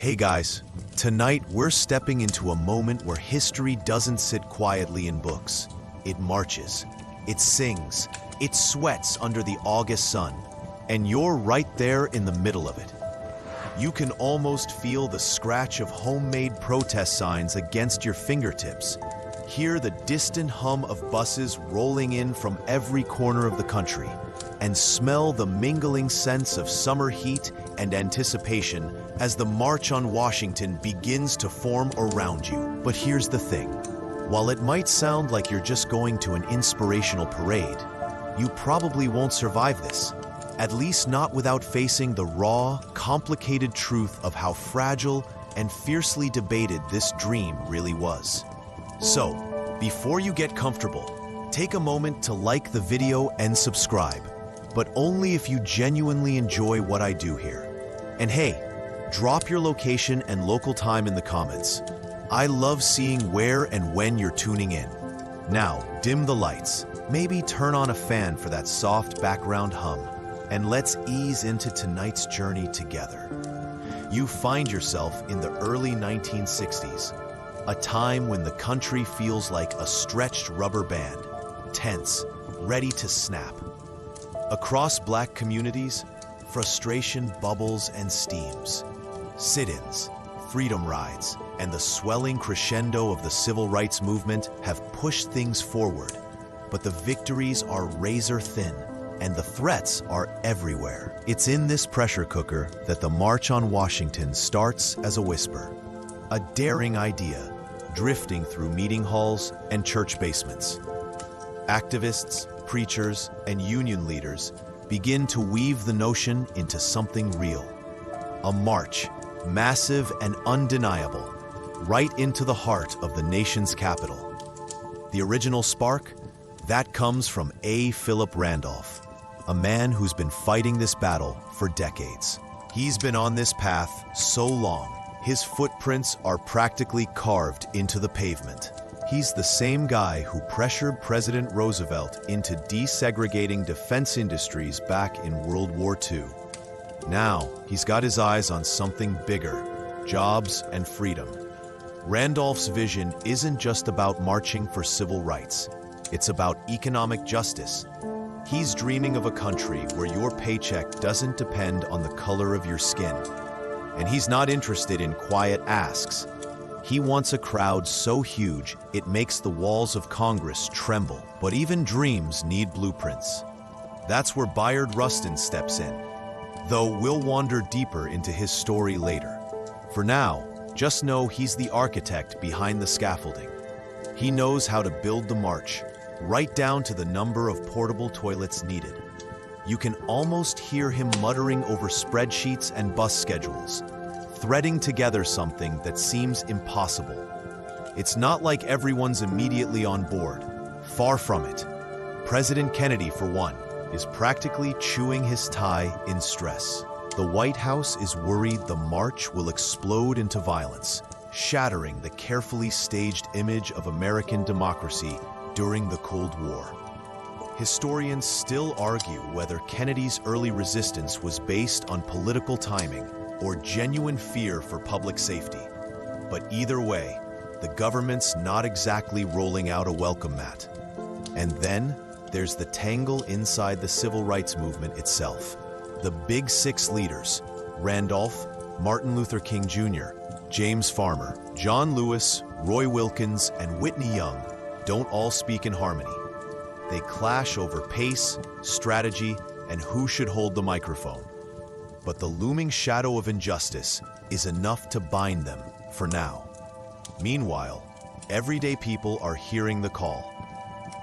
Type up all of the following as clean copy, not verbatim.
Hey guys, tonight we're stepping into a moment where history doesn't sit quietly in books. It marches, it sings, it sweats under the August sun, and you're right there in the middle of it. You can almost feel the scratch of homemade protest signs against your fingertips. Hear the distant hum of buses rolling in from every corner of the country, and smell the mingling sense of summer heat and anticipation as the March on Washington begins to form around you. But here's the thing. While it might sound like you're just going to an inspirational parade, you probably won't survive this. At least not without facing the raw, complicated truth of how fragile and fiercely debated this dream really was. So, before you get comfortable, take a moment to like the video and subscribe, but only if you genuinely enjoy what I do here. And hey, drop your location and local time in the comments. I love seeing where and when you're tuning in. Now, dim the lights, maybe turn on a fan for that soft background hum, and let's ease into tonight's journey together. You find yourself in the early 1960s, a time when the country feels like a stretched rubber band, tense, ready to snap. Across black communities, frustration bubbles and steams. Sit-ins, freedom rides, and the swelling crescendo of the civil rights movement have pushed things forward, but the victories are razor thin, and the threats are everywhere. It's in this pressure cooker that the March on Washington starts as a whisper, a daring idea drifting through meeting halls and church basements. Activists, preachers, and union leaders begin to weave the notion into something real. A march, massive and undeniable, right into the heart of the nation's capital. The original spark? That comes from A. Philip Randolph, a man who's been fighting this battle for decades. He's been on this path so long, his footprints are practically carved into the pavement. He's the same guy who pressured President Roosevelt into desegregating defense industries back in World War II. Now, he's got his eyes on something bigger, jobs and freedom. Randolph's vision isn't just about marching for civil rights. It's about economic justice. He's dreaming of a country where your paycheck doesn't depend on the color of your skin. And he's not interested in quiet asks. He wants a crowd so huge it makes the walls of Congress tremble. But even dreams need blueprints. That's where Bayard Rustin steps in, though we'll wander deeper into his story later. For now, just know he's the architect behind the scaffolding. He knows how to build the march, right down to the number of portable toilets needed. You can almost hear him muttering over spreadsheets and bus schedules, threading together something that seems impossible. It's not like everyone's immediately on board. Far from it. President Kennedy, for one, is practically chewing his tie in stress. The White House is worried the march will explode into violence, shattering the carefully staged image of American democracy during the Cold War. Historians still argue whether Kennedy's early resistance was based on political timing or genuine fear for public safety. But either way, the government's not exactly rolling out a welcome mat. And then there's the tangle inside the civil rights movement itself. The Big Six leaders, Randolph, Martin Luther King Jr., James Farmer, John Lewis, Roy Wilkins, and Whitney Young, don't all speak in harmony. They clash over pace, strategy, and who should hold the microphone. But the looming shadow of injustice is enough to bind them for now. Meanwhile, everyday people are hearing the call.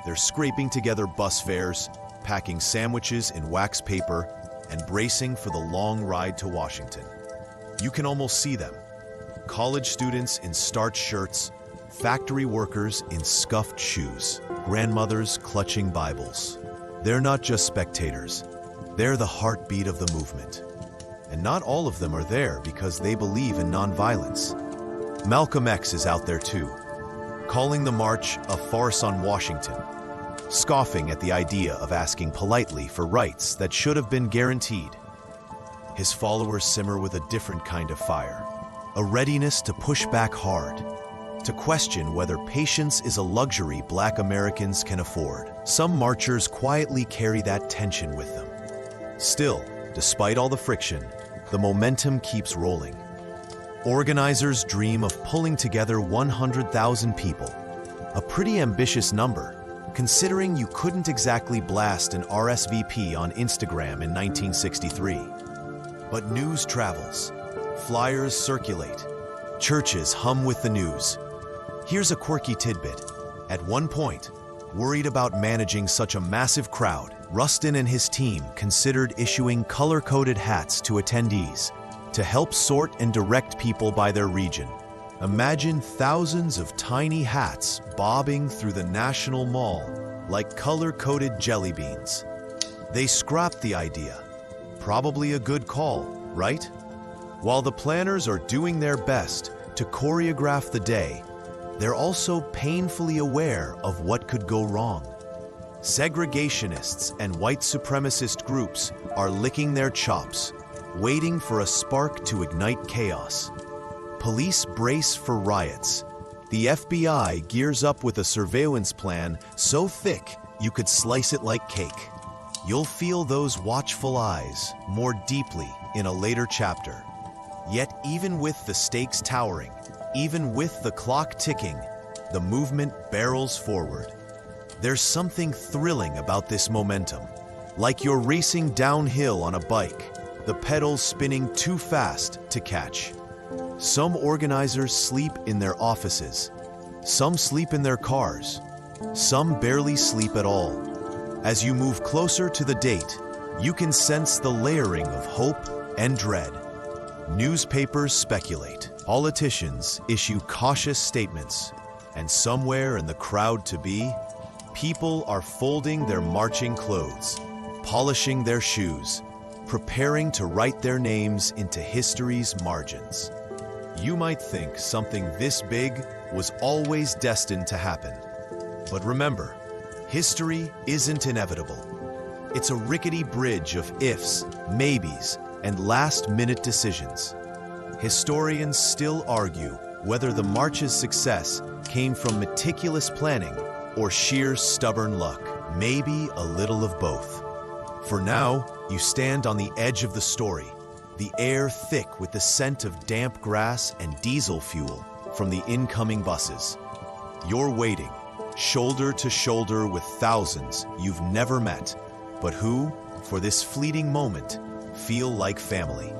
They're scraping together bus fares, packing sandwiches in wax paper, and bracing for the long ride to Washington. You can almost see them. College students in starched shirts, factory workers in scuffed shoes, grandmothers clutching Bibles. They're not just spectators. They're the heartbeat of the movement. And not all of them are there because they believe in nonviolence. Malcolm X is out there too, calling the march a farce on Washington, scoffing at the idea of asking politely for rights that should have been guaranteed. His followers simmer with a different kind of fire, a readiness to push back hard, to question whether patience is a luxury Black Americans can afford. Some marchers quietly carry that tension with them. Still, despite all the friction, the momentum keeps rolling. Organizers dream of pulling together 100,000 people, a pretty ambitious number, considering you couldn't exactly blast an RSVP on Instagram in 1963. But news travels, flyers circulate, churches hum with the news. Here's a quirky tidbit. At one point, worried about managing such a massive crowd, Rustin and his team considered issuing color-coded hats to attendees to help sort and direct people by their region. Imagine thousands of tiny hats bobbing through the National Mall like color-coded jelly beans. They scrapped the idea. Probably a good call, right? While the planners are doing their best to choreograph the day, they're also painfully aware of what could go wrong. Segregationists and white supremacist groups are licking their chops, waiting for a spark to ignite chaos. Police brace for riots. The FBI gears up with a surveillance plan so thick you could slice it like cake. You'll feel those watchful eyes more deeply in a later chapter. Yet even with the stakes towering, even with the clock ticking, the movement barrels forward. There's something thrilling about this momentum, like you're racing downhill on a bike, the pedals spinning too fast to catch. Some organizers sleep in their offices, some sleep in their cars, some barely sleep at all. As you move closer to the date, you can sense the layering of hope and dread. Newspapers speculate, politicians issue cautious statements, and somewhere in the crowd to be, people are folding their marching clothes, polishing their shoes, preparing to write their names into history's margins. You might think something this big was always destined to happen. But remember, history isn't inevitable. It's a rickety bridge of ifs, maybes, and last-minute decisions. Historians still argue whether the march's success came from meticulous planning or sheer stubborn luck, maybe a little of both. For now, you stand on the edge of the story, the air thick with the scent of damp grass and diesel fuel from the incoming buses. You're waiting, shoulder to shoulder with thousands you've never met, but who, for this fleeting moment, feel like family.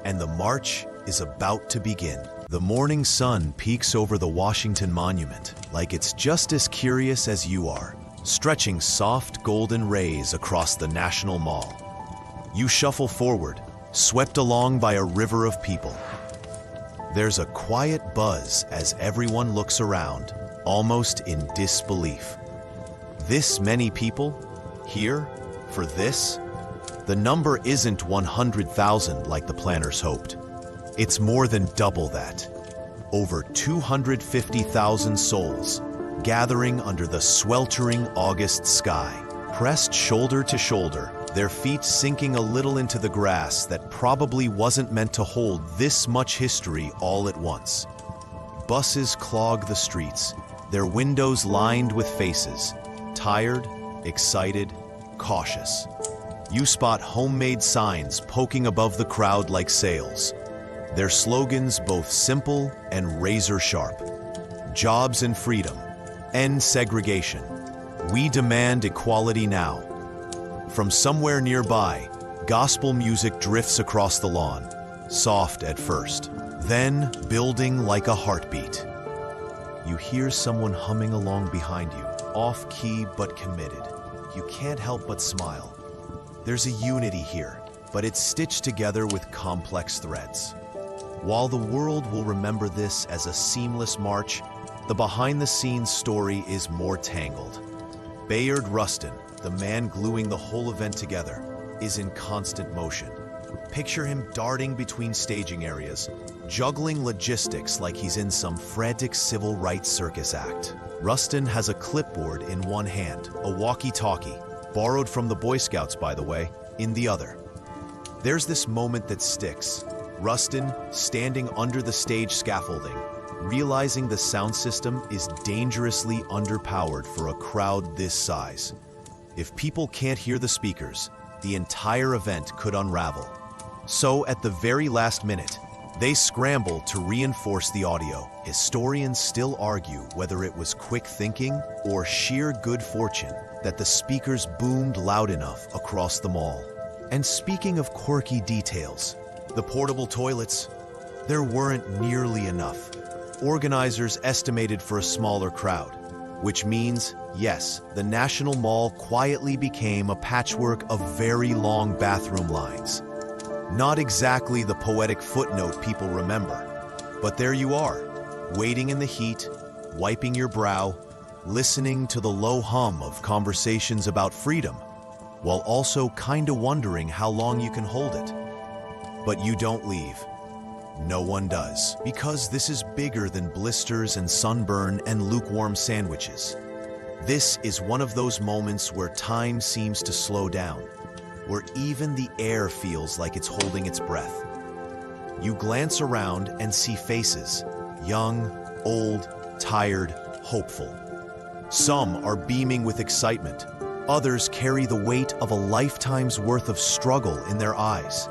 And the march is about to begin. The morning sun peeks over the Washington Monument like it's just as curious as you are, stretching soft golden rays across the National Mall. You shuffle forward, swept along by a river of people. There's a quiet buzz as everyone looks around, almost in disbelief. This many people? Here? For this? The number isn't 100,000 like the planners hoped. It's more than double that. Over 250,000 souls gathering under the sweltering August sky, pressed shoulder to shoulder, their feet sinking a little into the grass that probably wasn't meant to hold this much history all at once. Buses clog the streets, their windows lined with faces, tired, excited, cautious. You spot homemade signs poking above the crowd like sails. Their slogans both simple and razor-sharp. Jobs and freedom. End segregation. We demand equality now. From somewhere nearby, gospel music drifts across the lawn, soft at first, then building like a heartbeat. You hear someone humming along behind you, off-key but committed. You can't help but smile. There's a unity here, but it's stitched together with complex threads. While the world will remember this as a seamless march, the behind-the-scenes story is more tangled. Bayard Rustin, the man gluing the whole event together, is in constant motion. Picture him darting between staging areas, juggling logistics like he's in some frantic civil rights circus act. Rustin has a clipboard in one hand, a walkie-talkie, borrowed from the Boy Scouts, by the way, in the other. There's this moment that sticks. Rustin, standing under the stage scaffolding, realizing the sound system is dangerously underpowered for a crowd this size. If people can't hear the speakers, the entire event could unravel. So, at the very last minute, they scramble to reinforce the audio. Historians still argue whether it was quick thinking or sheer good fortune that the speakers boomed loud enough across the mall. And speaking of quirky details, the portable toilets, there weren't nearly enough. Organizers estimated for a smaller crowd, which means, yes, the National Mall quietly became a patchwork of very long bathroom lines. Not exactly the poetic footnote people remember, but there you are, waiting in the heat, wiping your brow, listening to the low hum of conversations about freedom, while also kinda wondering how long you can hold it. But you don't leave. No one does, because this is bigger than blisters and sunburn and lukewarm sandwiches. This is one of those moments where time seems to slow down, where even the air feels like it's holding its breath. You glance around and see faces, young, old, tired, hopeful. Some are beaming with excitement. Others carry the weight of a lifetime's worth of struggle in their eyes.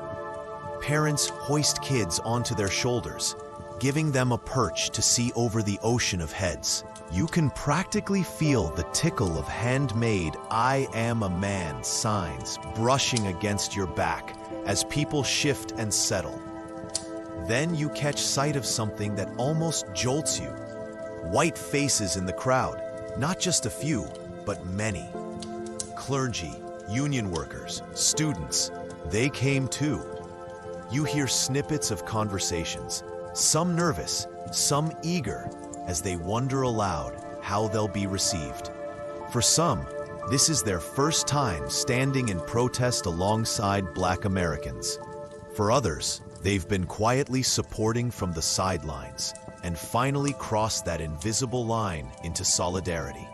Parents hoist kids onto their shoulders, giving them a perch to see over the ocean of heads. You can practically feel the tickle of handmade "I am a man" signs brushing against your back as people shift and settle. Then you catch sight of something that almost jolts you. White faces in the crowd, not just a few, but many. Clergy, union workers, students, they came too. You hear snippets of conversations, some nervous, some eager, as they wonder aloud how they'll be received. For some, this is their first time standing in protest alongside Black Americans. For others, they've been quietly supporting from the sidelines and finally crossed that invisible line into solidarity.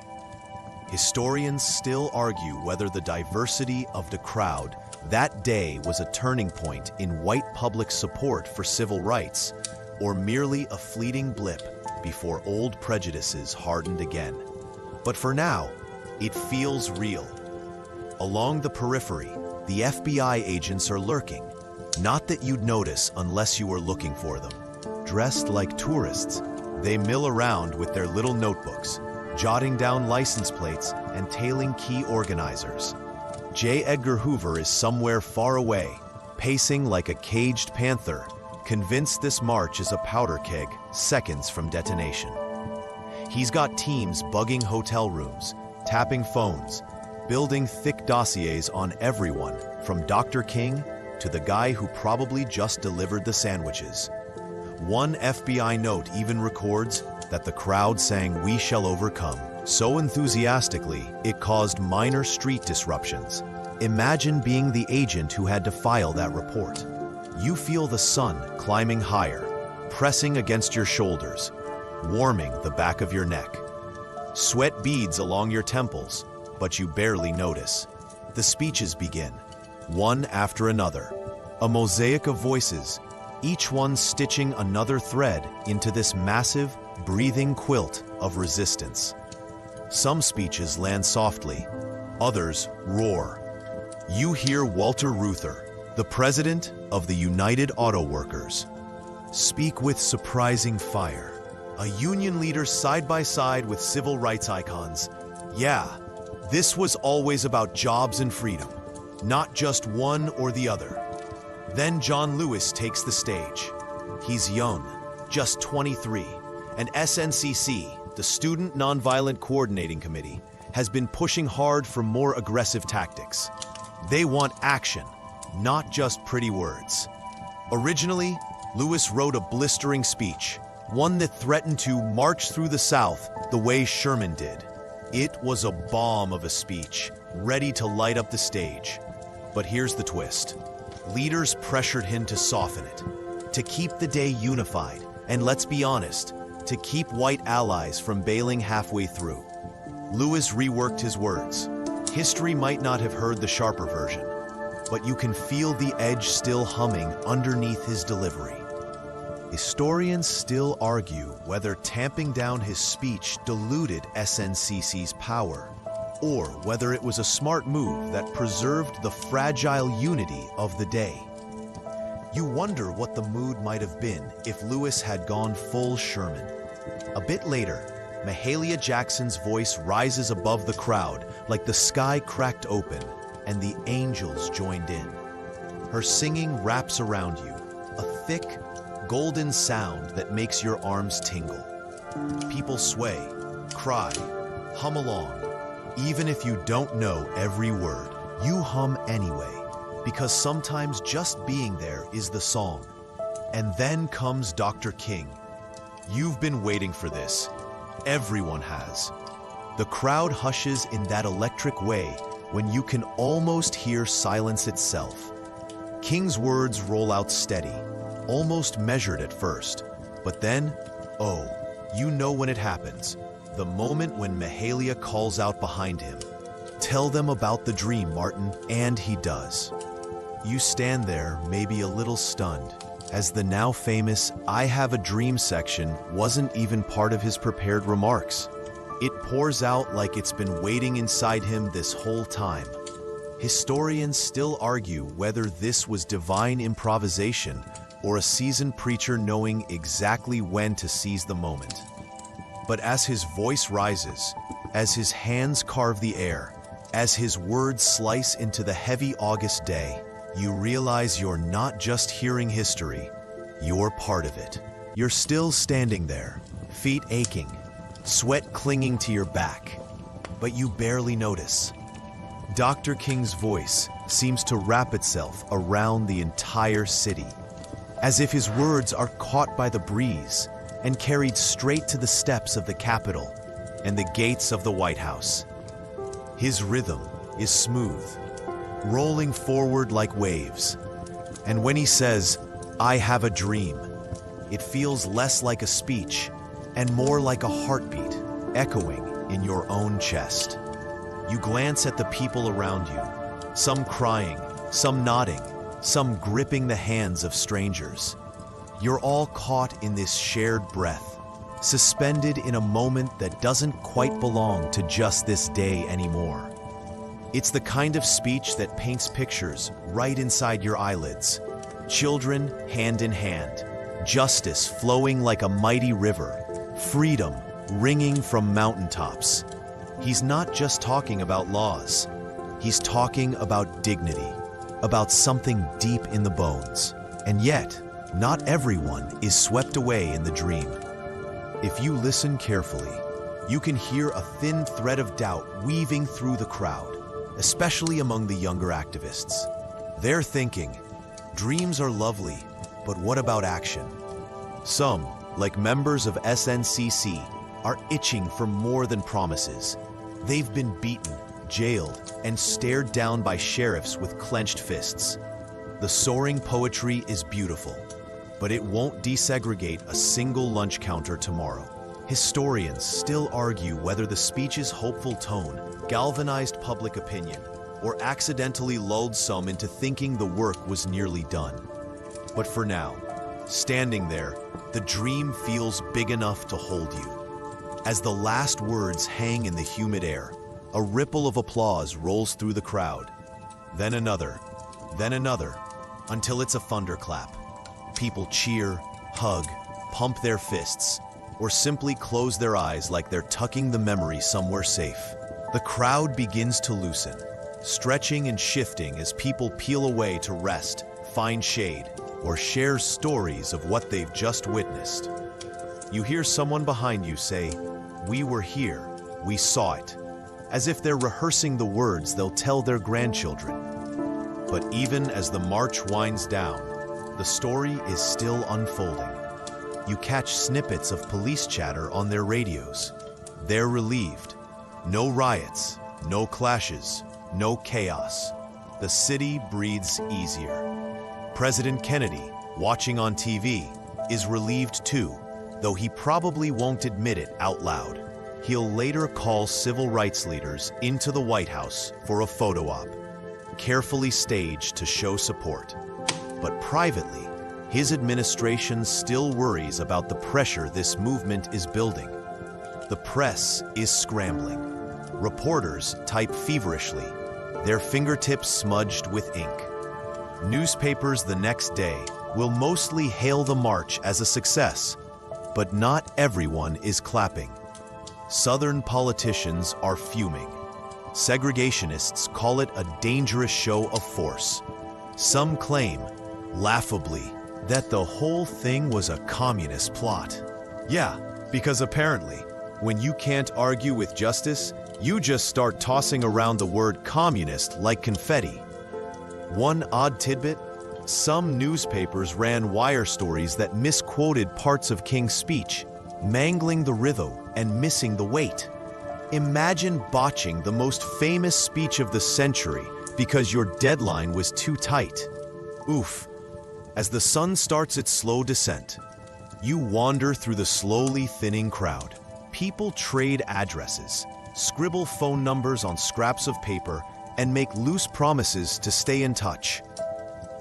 Historians still argue whether the diversity of the crowd that day was a turning point in white public support for civil rights, or merely a fleeting blip before old prejudices hardened again. But for now, it feels real. Along the periphery, the FBI agents are lurking. Not that you'd notice unless you were looking for them. Dressed like tourists, they mill around with their little notebooks, jotting down license plates and tailing key organizers. J. Edgar Hoover is somewhere far away, pacing like a caged panther, convinced this march is a powder keg seconds from detonation. He's got teams bugging hotel rooms, tapping phones, building thick dossiers on everyone, from Dr. King to the guy who probably just delivered the sandwiches. One FBI note even records that the crowd sang "We Shall Overcome" so enthusiastically it caused minor street disruptions. Imagine being the agent who had to file that report. You feel the sun climbing higher, pressing against your shoulders, warming the back of your neck. Sweat beads along your temples, but you barely notice. The speeches begin, one after another, a mosaic of voices, each one stitching another thread into this massive, breathing quilt of resistance. Some speeches land softly, others roar. You hear Walter Reuther, the president of the United Auto Workers, speak with surprising fire. A union leader side by side with civil rights icons. Yeah, this was always about jobs and freedom, not just one or the other. Then John Lewis takes the stage. He's young, just 23, and SNCC, the Student Nonviolent Coordinating Committee, has been pushing hard for more aggressive tactics. They want action, not just pretty words. Originally, Lewis wrote a blistering speech, one that threatened to march through the South the way Sherman did. It was a bomb of a speech, ready to light up the stage. But here's the twist. Leaders pressured him to soften it, to keep the day unified, and let's be honest, to keep white allies from bailing halfway through. Lewis reworked his words. History might not have heard the sharper version. but you can feel the edge still humming underneath his delivery. Historians still argue whether tamping down his speech diluted SNCC's power, or whether it was a smart move that preserved the fragile unity of the day. You wonder what the mood might have been if Lewis had gone full Sherman. A bit later, Mahalia Jackson's voice rises above the crowd like the sky cracked open and the angels joined in. Her singing wraps around you, a thick, golden sound that makes your arms tingle. People sway, cry, hum along. Even if you don't know every word, you hum anyway, because sometimes just being there is the song. And then comes Dr. King. You've been waiting for this. Everyone has. The crowd hushes in that electric way when you can almost hear silence itself. King's words roll out steady, almost measured at first. But then, oh, you know when it happens. The moment when Mahalia calls out behind him, "Tell them about the dream, Martin," and he does. You stand there, maybe a little stunned, as the now famous "I have a dream" section wasn't even part of his prepared remarks. It pours out like it's been waiting inside him this whole time. Historians still argue whether this was divine improvisation or a seasoned preacher knowing exactly when to seize the moment. But as his voice rises, as his hands carve the air, as his words slice into the heavy August day, you realize you're not just hearing history, you're part of it. You're still standing there, feet aching, sweat clinging to your back, but you barely notice. Dr. King's voice seems to wrap itself around the entire city, as if his words are caught by the breeze and carried straight to the steps of the Capitol and the gates of the White House. His rhythm is smooth, rolling forward like waves. And when he says, "I have a dream," it feels less like a speech and more like a heartbeat echoing in your own chest. You glance at the people around you, some crying, some nodding, some gripping the hands of strangers. You're all caught in this shared breath, suspended in a moment that doesn't quite belong to just this day anymore. It's the kind of speech that paints pictures right inside your eyelids. Children hand in hand, justice flowing like a mighty river, freedom ringing from mountaintops. He's not just talking about laws. He's talking about dignity, about something deep in the bones. And yet, not everyone is swept away in the dream. If you listen carefully, you can hear a thin thread of doubt weaving through the crowd, especially among the younger activists. They're thinking, dreams are lovely, but what about action? Some, like members of SNCC, are itching for more than promises. They've been beaten, jailed, and stared down by sheriffs with clenched fists. The soaring poetry is beautiful, but it won't desegregate a single lunch counter tomorrow. Historians still argue whether the speech's hopeful tone galvanized public opinion or accidentally lulled some into thinking the work was nearly done. But for now, standing there, the dream feels big enough to hold you. As the last words hang in the humid air, a ripple of applause rolls through the crowd. Then another, until it's a thunderclap. People cheer, hug, pump their fists, or simply close their eyes like they're tucking the memory somewhere safe. The crowd begins to loosen, stretching and shifting as people peel away to rest, find shade, or share stories of what they've just witnessed. You hear someone behind you say, "We were here, we saw it," as if they're rehearsing the words they'll tell their grandchildren. But even as the march winds down, the story is still unfolding. You catch snippets of police chatter on their radios. They're relieved. No riots, no clashes, no chaos. The city breathes easier. President Kennedy, watching on TV, is relieved too, though he probably won't admit it out loud. He'll later call civil rights leaders into the White House for a photo op. carefully staged to show support. But privately, his administration still worries about the pressure this movement is building. The press is scrambling. Reporters type feverishly, their fingertips smudged with ink. Newspapers the next day will mostly hail the march as a success, but not everyone is clapping. Southern politicians are fuming. Segregationists call it a dangerous show of force. Some claim, laughably, that the whole thing was a communist plot. Yeah, because apparently, when you can't argue with justice, you just start tossing around the word communist like confetti. One odd tidbit: some newspapers ran wire stories that misquoted parts of King's speech, mangling the rhythm and missing the weight. Imagine botching the most famous speech of the century because your deadline was too tight. Oof. As the sun starts its slow descent, you wander through the slowly thinning crowd. People trade addresses, scribble phone numbers on scraps of paper, and make loose promises to stay in touch.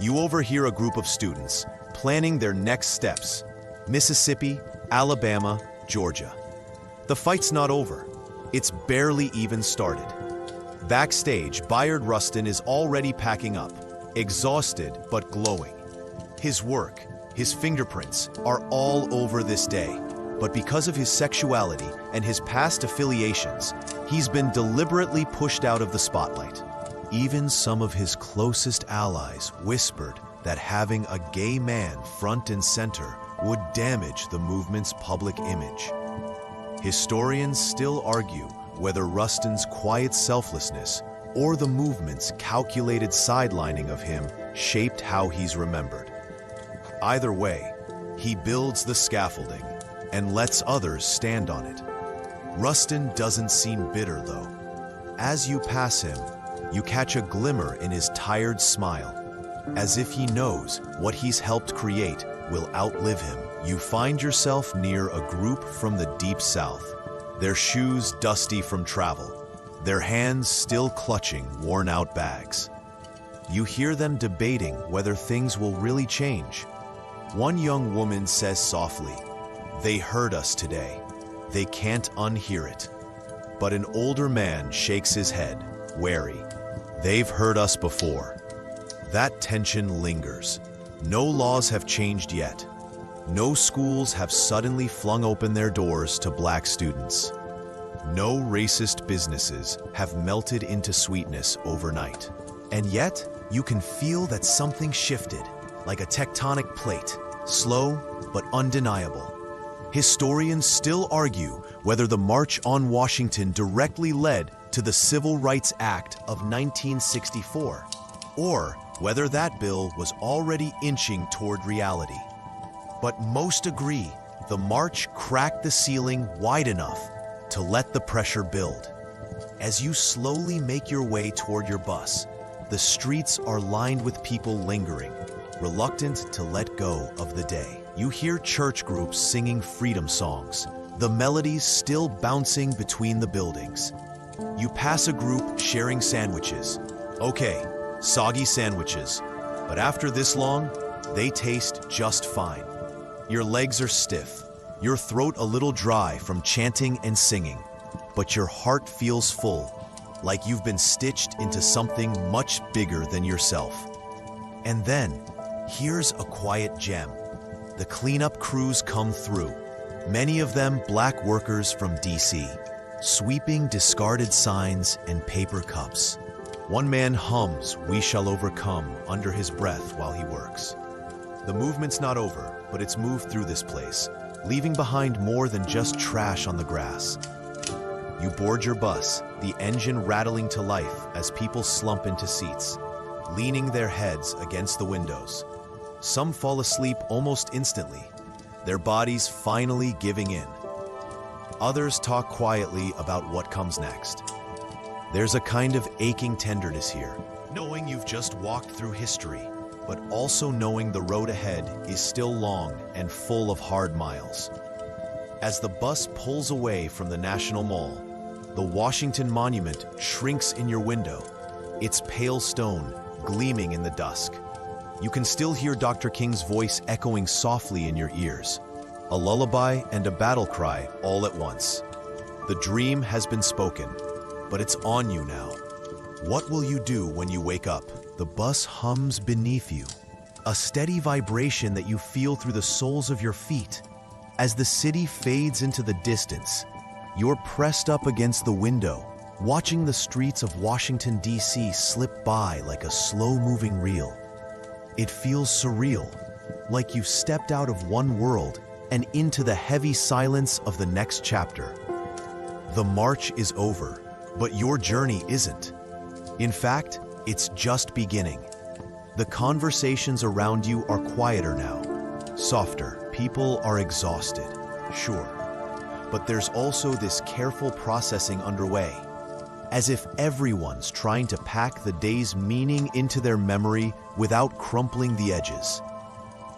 You overhear a group of students planning their next steps: Mississippi, Alabama, Georgia. The fight's not over. It's barely even started. Backstage, Bayard Rustin is already packing up, exhausted but glowing. His work, his fingerprints, are all over this day. But because of his sexuality and his past affiliations, he's been deliberately pushed out of the spotlight. Even some of his closest allies whispered that having a gay man front and center would damage the movement's public image. Historians still argue whether Rustin's quiet selflessness or the movement's calculated sidelining of him shaped how he's remembered. Either way, he builds the scaffolding and lets others stand on it. Rustin doesn't seem bitter, though. As you pass him, you catch a glimmer in his tired smile, as if he knows what he's helped create will outlive him. You find yourself near a group from the Deep South, their shoes dusty from travel, their hands still clutching worn-out bags. You hear them debating whether things will really change. One young woman says softly, "They heard us today. They can't unhear it." But an older man shakes his head, wary. "They've heard us before." That tension lingers. No laws have changed yet. No schools have suddenly flung open their doors to black students. No racist businesses have melted into sweetness overnight. And yet, you can feel that something shifted, like a tectonic plate, slow but undeniable. Historians still argue whether the March on Washington directly led to the Civil Rights Act of 1964, or whether that bill was already inching toward reality. But most agree the march cracked the ceiling wide enough to let the pressure build. As you slowly make your way toward your bus, the streets are lined with people lingering, reluctant to let go of the day. You hear church groups singing freedom songs, the melodies still bouncing between the buildings. You pass a group sharing sandwiches. Okay, soggy sandwiches, but after this long, they taste just fine. Your legs are stiff, your throat a little dry from chanting and singing, but your heart feels full, like you've been stitched into something much bigger than yourself. And then, here's a quiet gem. The cleanup crews come through, many of them black workers from DC, sweeping discarded signs and paper cups. One man hums "We Shall Overcome" under his breath while he works. The movement's not over, but it's moved through this place, leaving behind more than just trash on the grass. You board your bus, the engine rattling to life as people slump into seats, leaning their heads against the windows. Some fall asleep almost instantly, their bodies finally giving in. Others talk quietly about what comes next. There's a kind of aching tenderness here, knowing you've just walked through history, but also knowing the road ahead is still long and full of hard miles. As the bus pulls away from the National Mall, the Washington Monument shrinks in your window, its pale stone gleaming in the dusk. You can still hear Dr. King's voice echoing softly in your ears, a lullaby and a battle cry all at once. The dream has been spoken, but it's on you now. What will you do when you wake up? The bus hums beneath you, a steady vibration that you feel through the soles of your feet. As the city fades into the distance, you're pressed up against the window, watching the streets of Washington, D.C. slip by like a slow-moving reel. It feels surreal, like you've stepped out of one world and into the heavy silence of the next chapter. The march is over, but your journey isn't. In fact, it's just beginning. The conversations around you are quieter now, softer. People are exhausted, sure. But there's also this careful processing underway, as if everyone's trying to pack the day's meaning into their memory without crumpling the edges.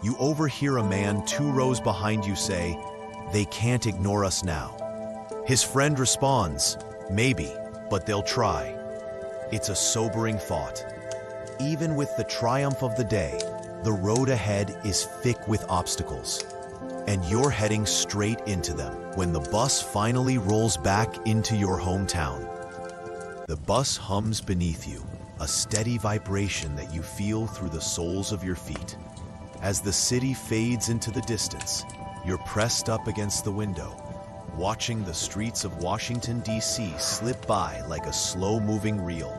You overhear a man 2 rows behind you say, "They can't ignore us now." His friend responds, "Maybe, but they'll try." It's a sobering thought. Even with the triumph of the day, the road ahead is thick with obstacles, and you're heading straight into them when the bus finally rolls back into your hometown. The bus hums beneath you, a steady vibration that you feel through the soles of your feet. As the city fades into the distance, you're pressed up against the window, watching the streets of Washington, D.C. slip by like a slow-moving reel.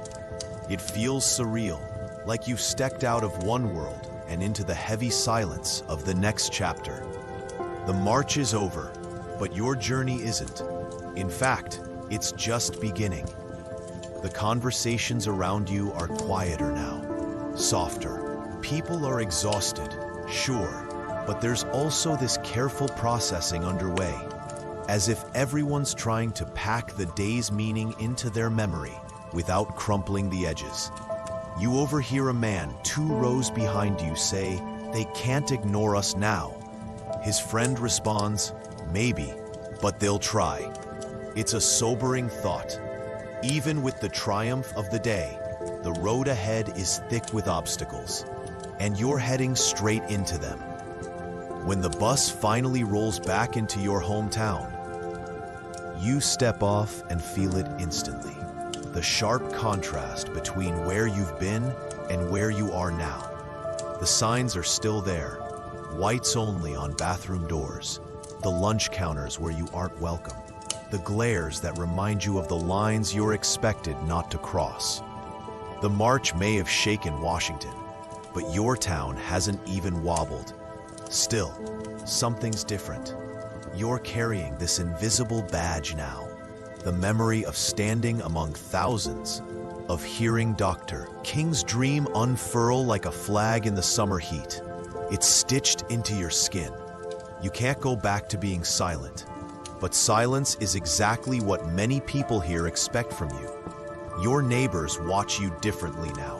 It feels surreal, like you've stepped out of one world and into the heavy silence of the next chapter. The march is over, but your journey isn't. In fact, it's just beginning. The conversations around you are quieter now, softer. People are exhausted, sure, but there's also this careful processing underway, as if everyone's trying to pack the day's meaning into their memory without crumpling the edges. You overhear a man 2 rows behind you say, "They can't ignore us now." His friend responds, "Maybe, but they'll try." It's a sobering thought. Even with the triumph of the day, the road ahead is thick with obstacles, and you're heading straight into them. When the bus finally rolls back into your hometown, you step off and feel it instantly. The sharp contrast between where you've been and where you are now. The signs are still there, whites only on bathroom doors, the lunch counters where you aren't welcome, the glares that remind you of the lines you're expected not to cross. The march may have shaken Washington, but your town hasn't even wobbled. Still, something's different. You're carrying this invisible badge now, the memory of standing among thousands, of hearing Dr. King's dream unfurl like a flag in the summer heat. It's stitched into your skin. You can't go back to being silent. But silence is exactly what many people here expect from you. Your neighbors watch you differently now.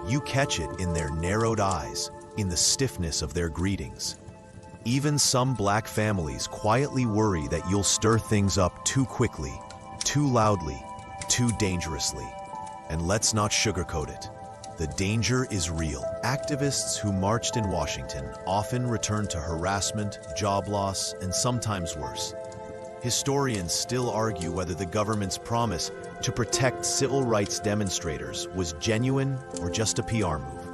You catch it in their narrowed eyes, in the stiffness of their greetings. Even some Black families quietly worry that you'll stir things up too quickly, too loudly, too dangerously. And let's not sugarcoat it. The danger is real. Activists who marched in Washington often return to harassment, job loss, and sometimes worse. Historians still argue whether the government's promise to protect civil rights demonstrators was genuine or just a PR move.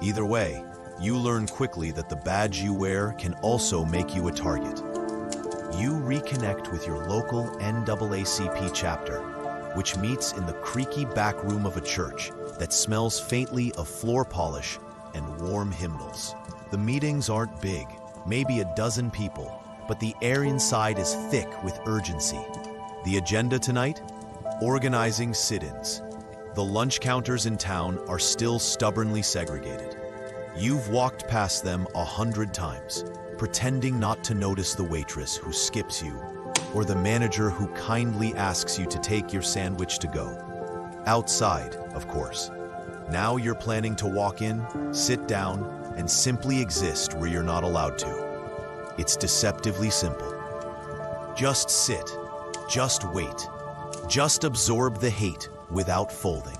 Either way, you learn quickly that the badge you wear can also make you a target. You reconnect with your local NAACP chapter, which meets in the creaky back room of a church that smells faintly of floor polish and warm hymnals. The meetings aren't big, maybe a dozen people, but the air inside is thick with urgency. The agenda tonight? Organizing sit-ins. The lunch counters in town are still stubbornly segregated. You've walked past them 100 times, pretending not to notice the waitress who skips you, or the manager who kindly asks you to take your sandwich to go. Outside, of course. Now you're planning to walk in, sit down, and simply exist where you're not allowed to. It's deceptively simple. Just sit, just wait, just absorb the hate without folding.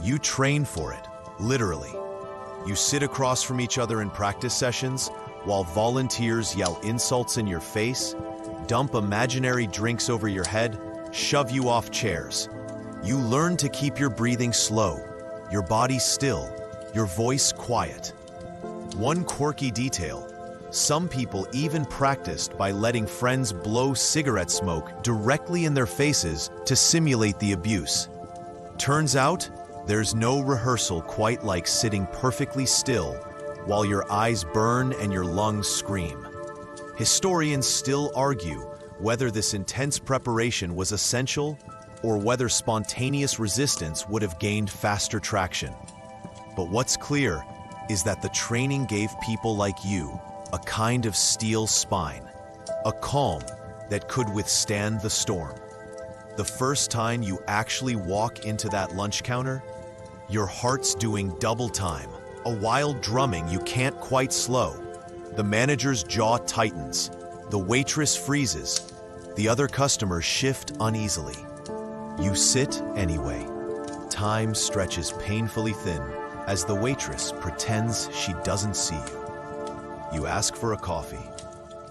You train for it, literally. You sit across from each other in practice sessions while volunteers yell insults in your face, dump imaginary drinks over your head, shove you off chairs. You learn to keep your breathing slow, your body still, your voice quiet. One quirky detail: some people even practiced by letting friends blow cigarette smoke directly in their faces to simulate the abuse. Turns out, there's no rehearsal quite like sitting perfectly still while your eyes burn and your lungs scream. Historians still argue whether this intense preparation was essential or whether spontaneous resistance would have gained faster traction. But what's clear is that the training gave people like you a kind of steel spine, a calm that could withstand the storm. The first time you actually walk into that lunch counter, your heart's doing double time, a wild drumming you can't quite slow. The manager's jaw tightens, the waitress freezes, the other customers shift uneasily. You sit anyway. Time stretches painfully thin as the waitress pretends she doesn't see you. You ask for a coffee.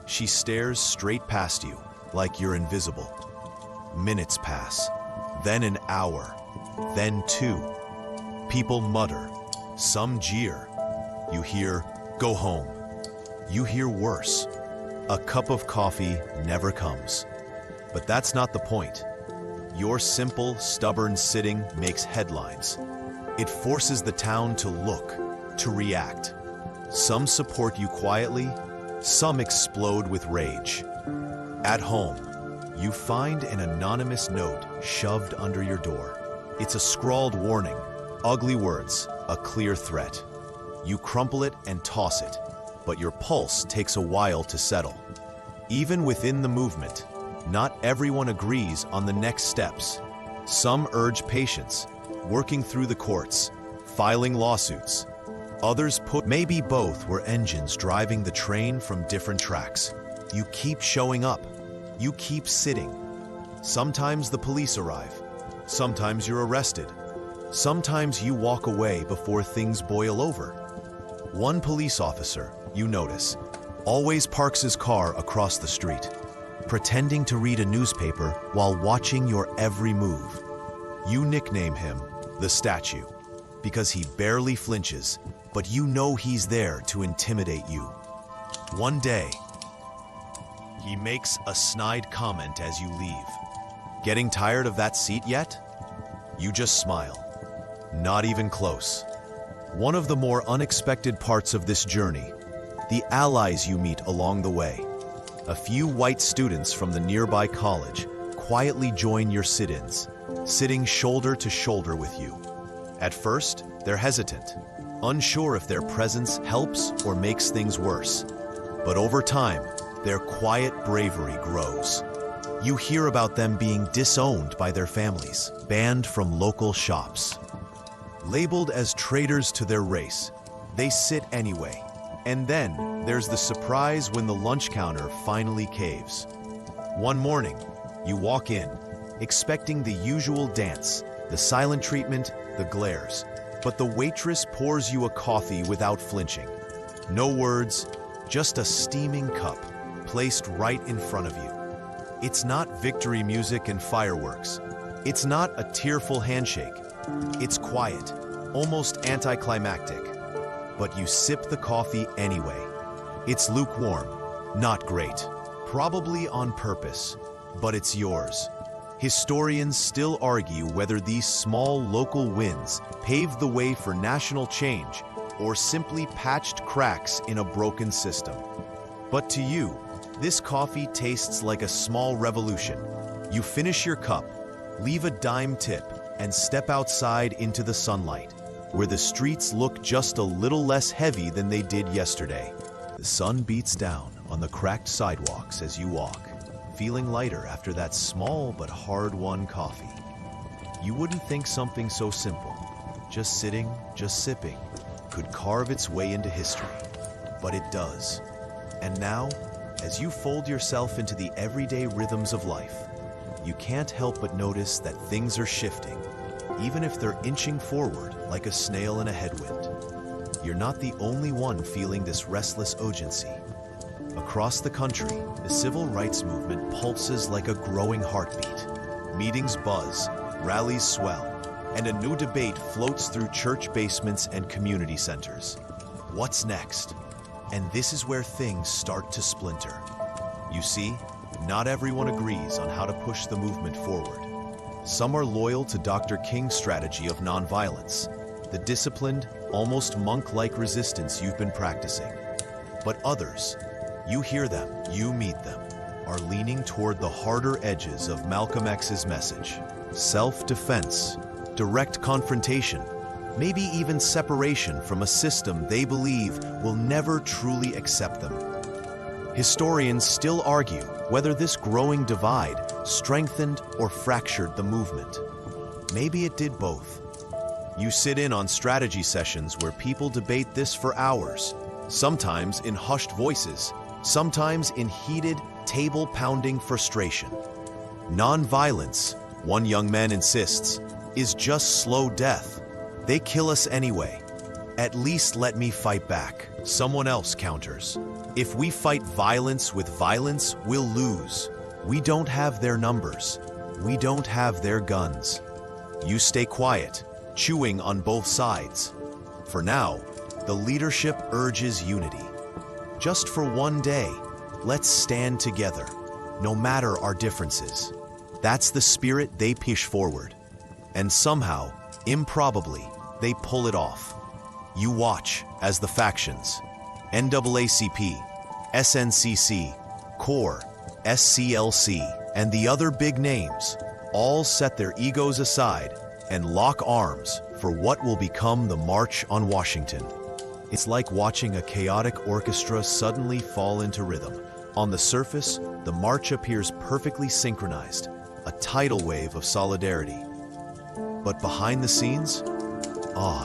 She stares straight past you like you're invisible. Minutes pass, then an hour, then 2. People mutter, some jeer. You hear, "Go home." You hear worse. A cup of coffee never comes. But that's not the point. Your simple, stubborn sitting makes headlines. It forces the town to look, to react. Some support you quietly, some explode with rage. At home, you find an anonymous note shoved under your door. It's a scrawled warning, ugly words, a clear threat. You crumple it and toss it, but your pulse takes a while to settle. Even within the movement, not everyone agrees on the next steps. Some urge patience, working through the courts, filing lawsuits. Others put maybe both were engines driving the train from different tracks. You keep showing up. You keep sitting. Sometimes the police arrive. Sometimes you're arrested. Sometimes you walk away before things boil over. One police officer, you notice, always parks his car across the street, pretending to read a newspaper while watching your every move. You nickname him the Statue because he barely flinches, but you know he's there to intimidate you. One day, he makes a snide comment as you leave. Getting tired of that seat yet? You just smile. Not even close. One of the more unexpected parts of this journey, the allies you meet along the way. A few white students from the nearby college quietly join your sit-ins, sitting shoulder to shoulder with you. At first, they're hesitant, unsure if their presence helps or makes things worse. But over time, their quiet bravery grows. You hear about them being disowned by their families, banned from local shops. Labeled as traitors to their race, they sit anyway. And then there's the surprise when the lunch counter finally caves. One morning, you walk in, expecting the usual dance, the silent treatment, the glares. But the waitress pours you a coffee without flinching. No words, just a steaming cup placed right in front of you. It's not victory music and fireworks. It's not a tearful handshake. It's quiet, almost anticlimactic. But you sip the coffee anyway. It's lukewarm, not great, probably on purpose, but it's yours. Historians still argue whether these small local wins paved the way for national change or simply patched cracks in a broken system. But to you, this coffee tastes like a small revolution. You finish your cup, leave a dime tip, and step outside into the sunlight, where the streets look just a little less heavy than they did yesterday. The sun beats down on the cracked sidewalks as you walk, feeling lighter after that small but hard-won coffee. You wouldn't think something so simple, just sitting, just sipping, could carve its way into history. But it does. And now, as you fold yourself into the everyday rhythms of life, you can't help but notice that things are shifting. even if they're inching forward like a snail in a headwind. You're not the only one feeling this restless urgency. Across the country, the civil rights movement pulses like a growing heartbeat. Meetings buzz, rallies swell, and a new debate floats through church basements and community centers. What's next? And this is where things start to splinter. You see, not everyone agrees on how to push the movement forward. Some are loyal to Dr. King's strategy of nonviolence, the disciplined, almost monk-like resistance you've been practicing. But others, you hear them, you meet them, are leaning toward the harder edges of Malcolm X's message. Self-defense, direct confrontation, maybe even separation from a system they believe will never truly accept them. Historians still argue whether this growing divide strengthened or fractured the movement. Maybe it did both. You sit in on strategy sessions where people debate this for hours, sometimes in hushed voices, sometimes in heated, table-pounding frustration. Nonviolence, one young man insists, is just slow death. They kill us anyway. At least let me fight back. Someone else counters. If we fight violence with violence, we'll lose. We don't have their numbers. We don't have their guns. You stay quiet, chewing on both sides. For now, the leadership urges unity. Just for one day, let's stand together, no matter our differences. That's the spirit they push forward. And somehow, improbably, they pull it off. You watch as the factions, NAACP, SNCC, CORE, SCLC, and the other big names, all set their egos aside and lock arms for what will become the March on Washington. It's like watching a chaotic orchestra suddenly fall into rhythm. On the surface, the march appears perfectly synchronized, a tidal wave of solidarity. But behind the scenes,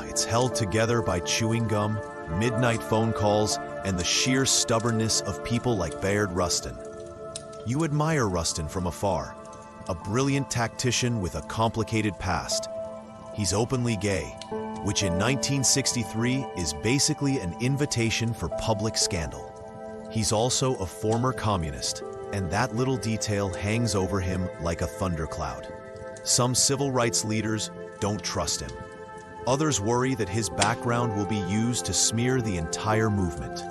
it's held together by chewing gum, midnight phone calls, and the sheer stubbornness of people like Bayard Rustin. You admire Rustin from afar, a brilliant tactician with a complicated past. He's openly gay, which in 1963 is basically an invitation for public scandal. He's also a former communist, and that little detail hangs over him like a thundercloud. Some civil rights leaders don't trust him. Others worry that his background will be used to smear the entire movement.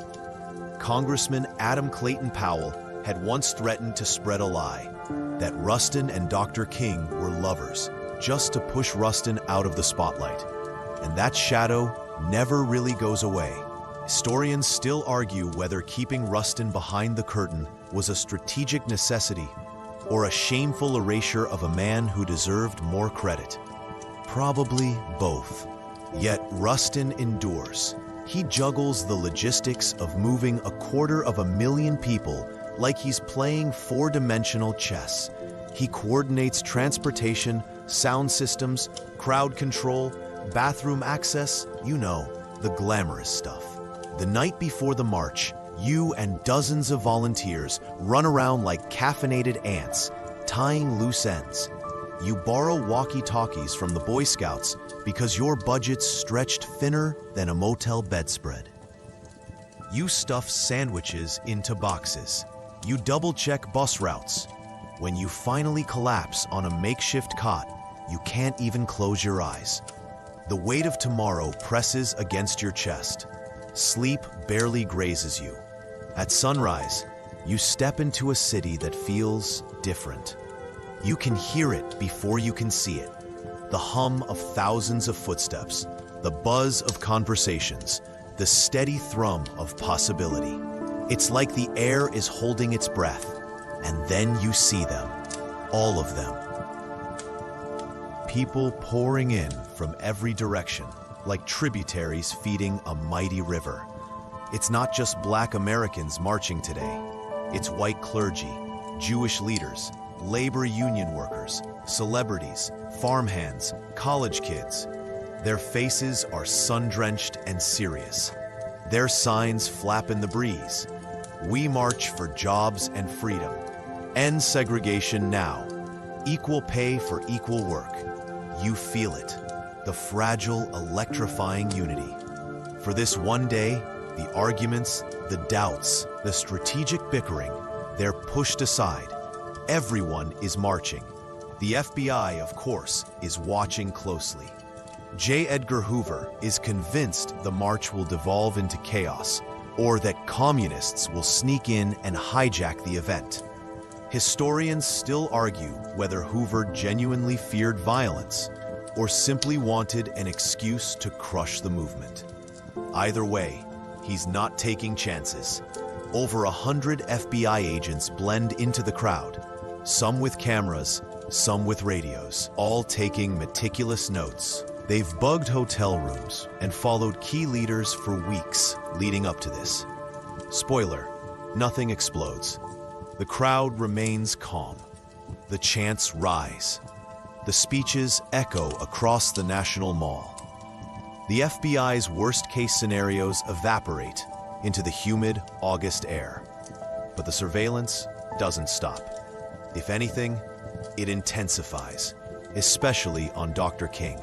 Congressman Adam Clayton Powell had once threatened to spread a lie, that Rustin and Dr. King were lovers, just to push Rustin out of the spotlight. And that shadow never really goes away. Historians still argue whether keeping Rustin behind the curtain was a strategic necessity or a shameful erasure of a man who deserved more credit. Probably both. Yet Rustin endures. He juggles the logistics of moving 250,000 people like he's playing four-dimensional chess. He coordinates transportation, sound systems, crowd control, bathroom access, the glamorous stuff. The night before the march, you and dozens of volunteers run around like caffeinated ants, tying loose ends. You borrow walkie-talkies from the Boy Scouts because your budget's stretched thinner than a motel bedspread. You stuff sandwiches into boxes. You double-check bus routes. When you finally collapse on a makeshift cot, you can't even close your eyes. The weight of tomorrow presses against your chest. Sleep barely grazes you. At sunrise, you step into a city that feels different. You can hear it before you can see it. The hum of thousands of footsteps, the buzz of conversations, the steady thrum of possibility. It's like the air is holding its breath, and then you see them, all of them. People pouring in from every direction, like tributaries feeding a mighty river. It's not just Black Americans marching today. It's white clergy, Jewish leaders, labor union workers, celebrities, farmhands, college kids. Their faces are sun-drenched and serious. Their signs flap in the breeze. We march for jobs and freedom. End segregation now. Equal pay for equal work. you feel it, the fragile, electrifying unity. For this one day, the arguments, the doubts, the strategic bickering, they're pushed aside. Everyone is marching. The FBI, of course, is watching closely. J. Edgar Hoover is convinced the march will devolve into chaos, or that communists will sneak in and hijack the event. Historians still argue whether Hoover genuinely feared violence or simply wanted an excuse to crush the movement. Either way, he's not taking chances. Over 100 FBI agents blend into the crowd, some with cameras, some with radios, all taking meticulous notes. They've bugged hotel rooms and followed key leaders for weeks leading up to this. Spoiler, nothing explodes. The crowd remains calm. The chants rise. The speeches echo across the National Mall. The FBI's worst-case scenarios evaporate into the humid August air. But the surveillance doesn't stop. If anything, it intensifies, especially on Dr. King.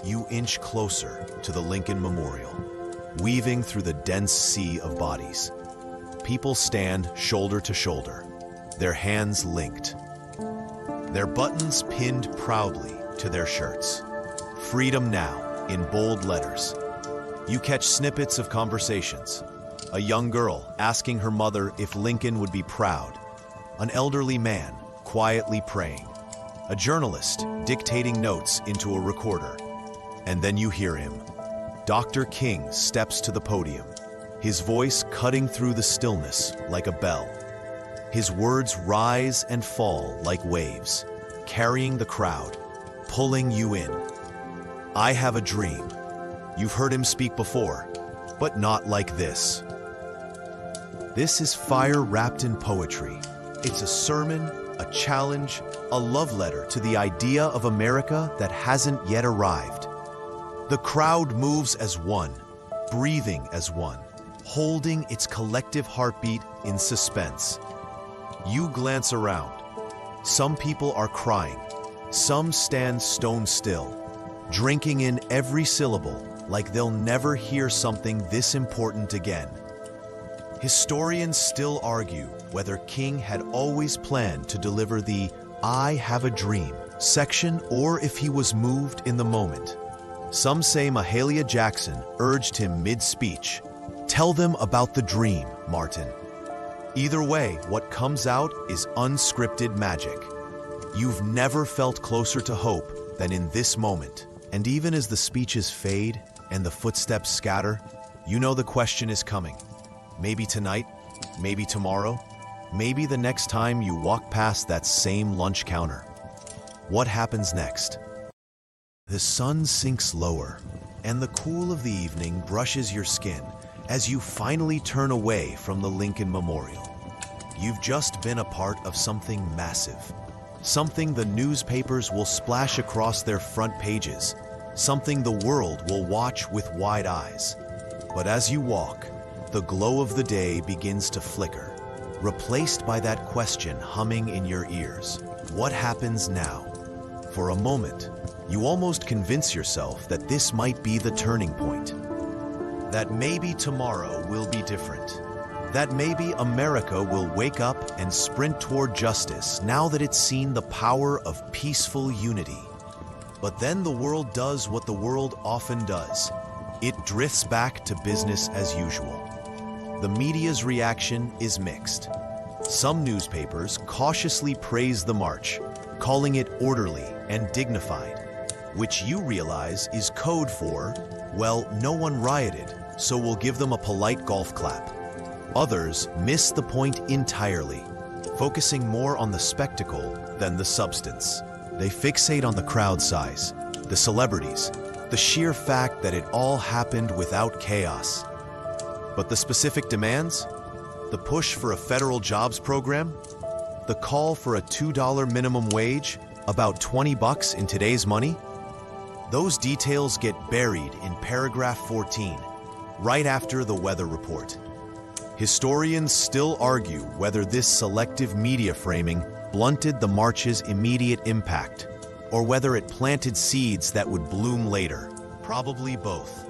You inch closer to the Lincoln Memorial, weaving through the dense sea of bodies. People stand shoulder to shoulder, their hands linked, their buttons pinned proudly to their shirts. Freedom now, in bold letters. You catch snippets of conversations. A young girl asking her mother if Lincoln would be proud. An elderly man quietly praying. A journalist dictating notes into a recorder. And then you hear him. Dr. King steps to the podium, his voice cutting through the stillness like a bell. His words rise and fall like waves, carrying the crowd, pulling you in. I have a dream. You've heard him speak before, but not like this. This is fire wrapped in poetry. It's a sermon, a challenge, a love letter to the idea of America that hasn't yet arrived. The crowd moves as one, breathing as one, holding its collective heartbeat in suspense. You glance around. Some people are crying. Some stand stone still, drinking in every syllable like they'll never hear something this important again. Historians still argue whether King had always planned to deliver the "I have a dream" section or if he was moved in the moment. Some say Mahalia Jackson urged him mid-speech, "Tell them about the dream, Martin." Either way, what comes out is unscripted magic. You've never felt closer to hope than in this moment. And even as the speeches fade and the footsteps scatter, you know the question is coming. Maybe tonight, maybe tomorrow, maybe the next time you walk past that same lunch counter. What happens next? The sun sinks lower, and the cool of the evening brushes your skin as you finally turn away from the Lincoln Memorial. You've just been a part of something massive, something the newspapers will splash across their front pages, something the world will watch with wide eyes. But as you walk, the glow of the day begins to flicker, replaced by that question humming in your ears. What happens now? For a moment, you almost convince yourself that this might be the turning point. That maybe tomorrow will be different. That maybe America will wake up and sprint toward justice now that it's seen the power of peaceful unity. But then the world does what the world often does. It drifts back to business as usual. The media's reaction is mixed. Some newspapers cautiously praise the march, calling it orderly and dignified, which you realize is code for, well, no one rioted, so we'll give them a polite golf clap. Others miss the point entirely, focusing more on the spectacle than the substance. They fixate on the crowd size, the celebrities, the sheer fact that it all happened without chaos. But the specific demands? The push for a federal jobs program? The call for a $2 minimum wage, about $20 in today's money? Those details get buried in paragraph 14, right after the weather report. Historians still argue whether this selective media framing blunted the march's immediate impact, or whether it planted seeds that would bloom later. Probably both.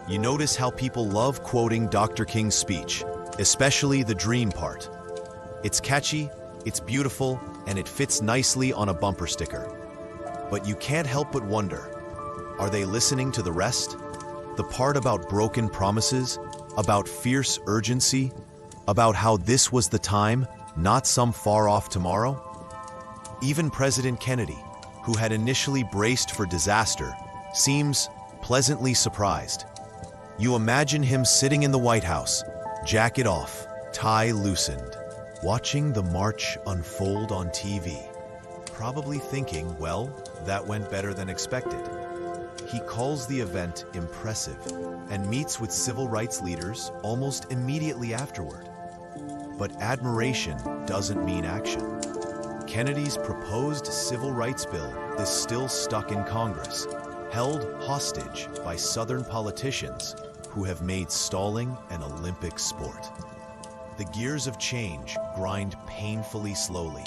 You notice how people love quoting Dr. King's speech, especially the dream part. It's catchy, it's beautiful, and it fits nicely on a bumper sticker. But you can't help but wonder, are they listening to the rest? The part about broken promises, about fierce urgency, about how this was the time, not some far-off tomorrow? Even President Kennedy, who had initially braced for disaster, seems pleasantly surprised. You imagine him sitting in the White House, jacket off, tie loosened, watching the march unfold on TV, probably thinking, well, that went better than expected. He calls the event impressive and meets with civil rights leaders almost immediately afterward. But admiration doesn't mean action. Kennedy's proposed civil rights bill is still stuck in Congress, held hostage by Southern politicians who have made stalling an Olympic sport. The gears of change grind painfully slowly,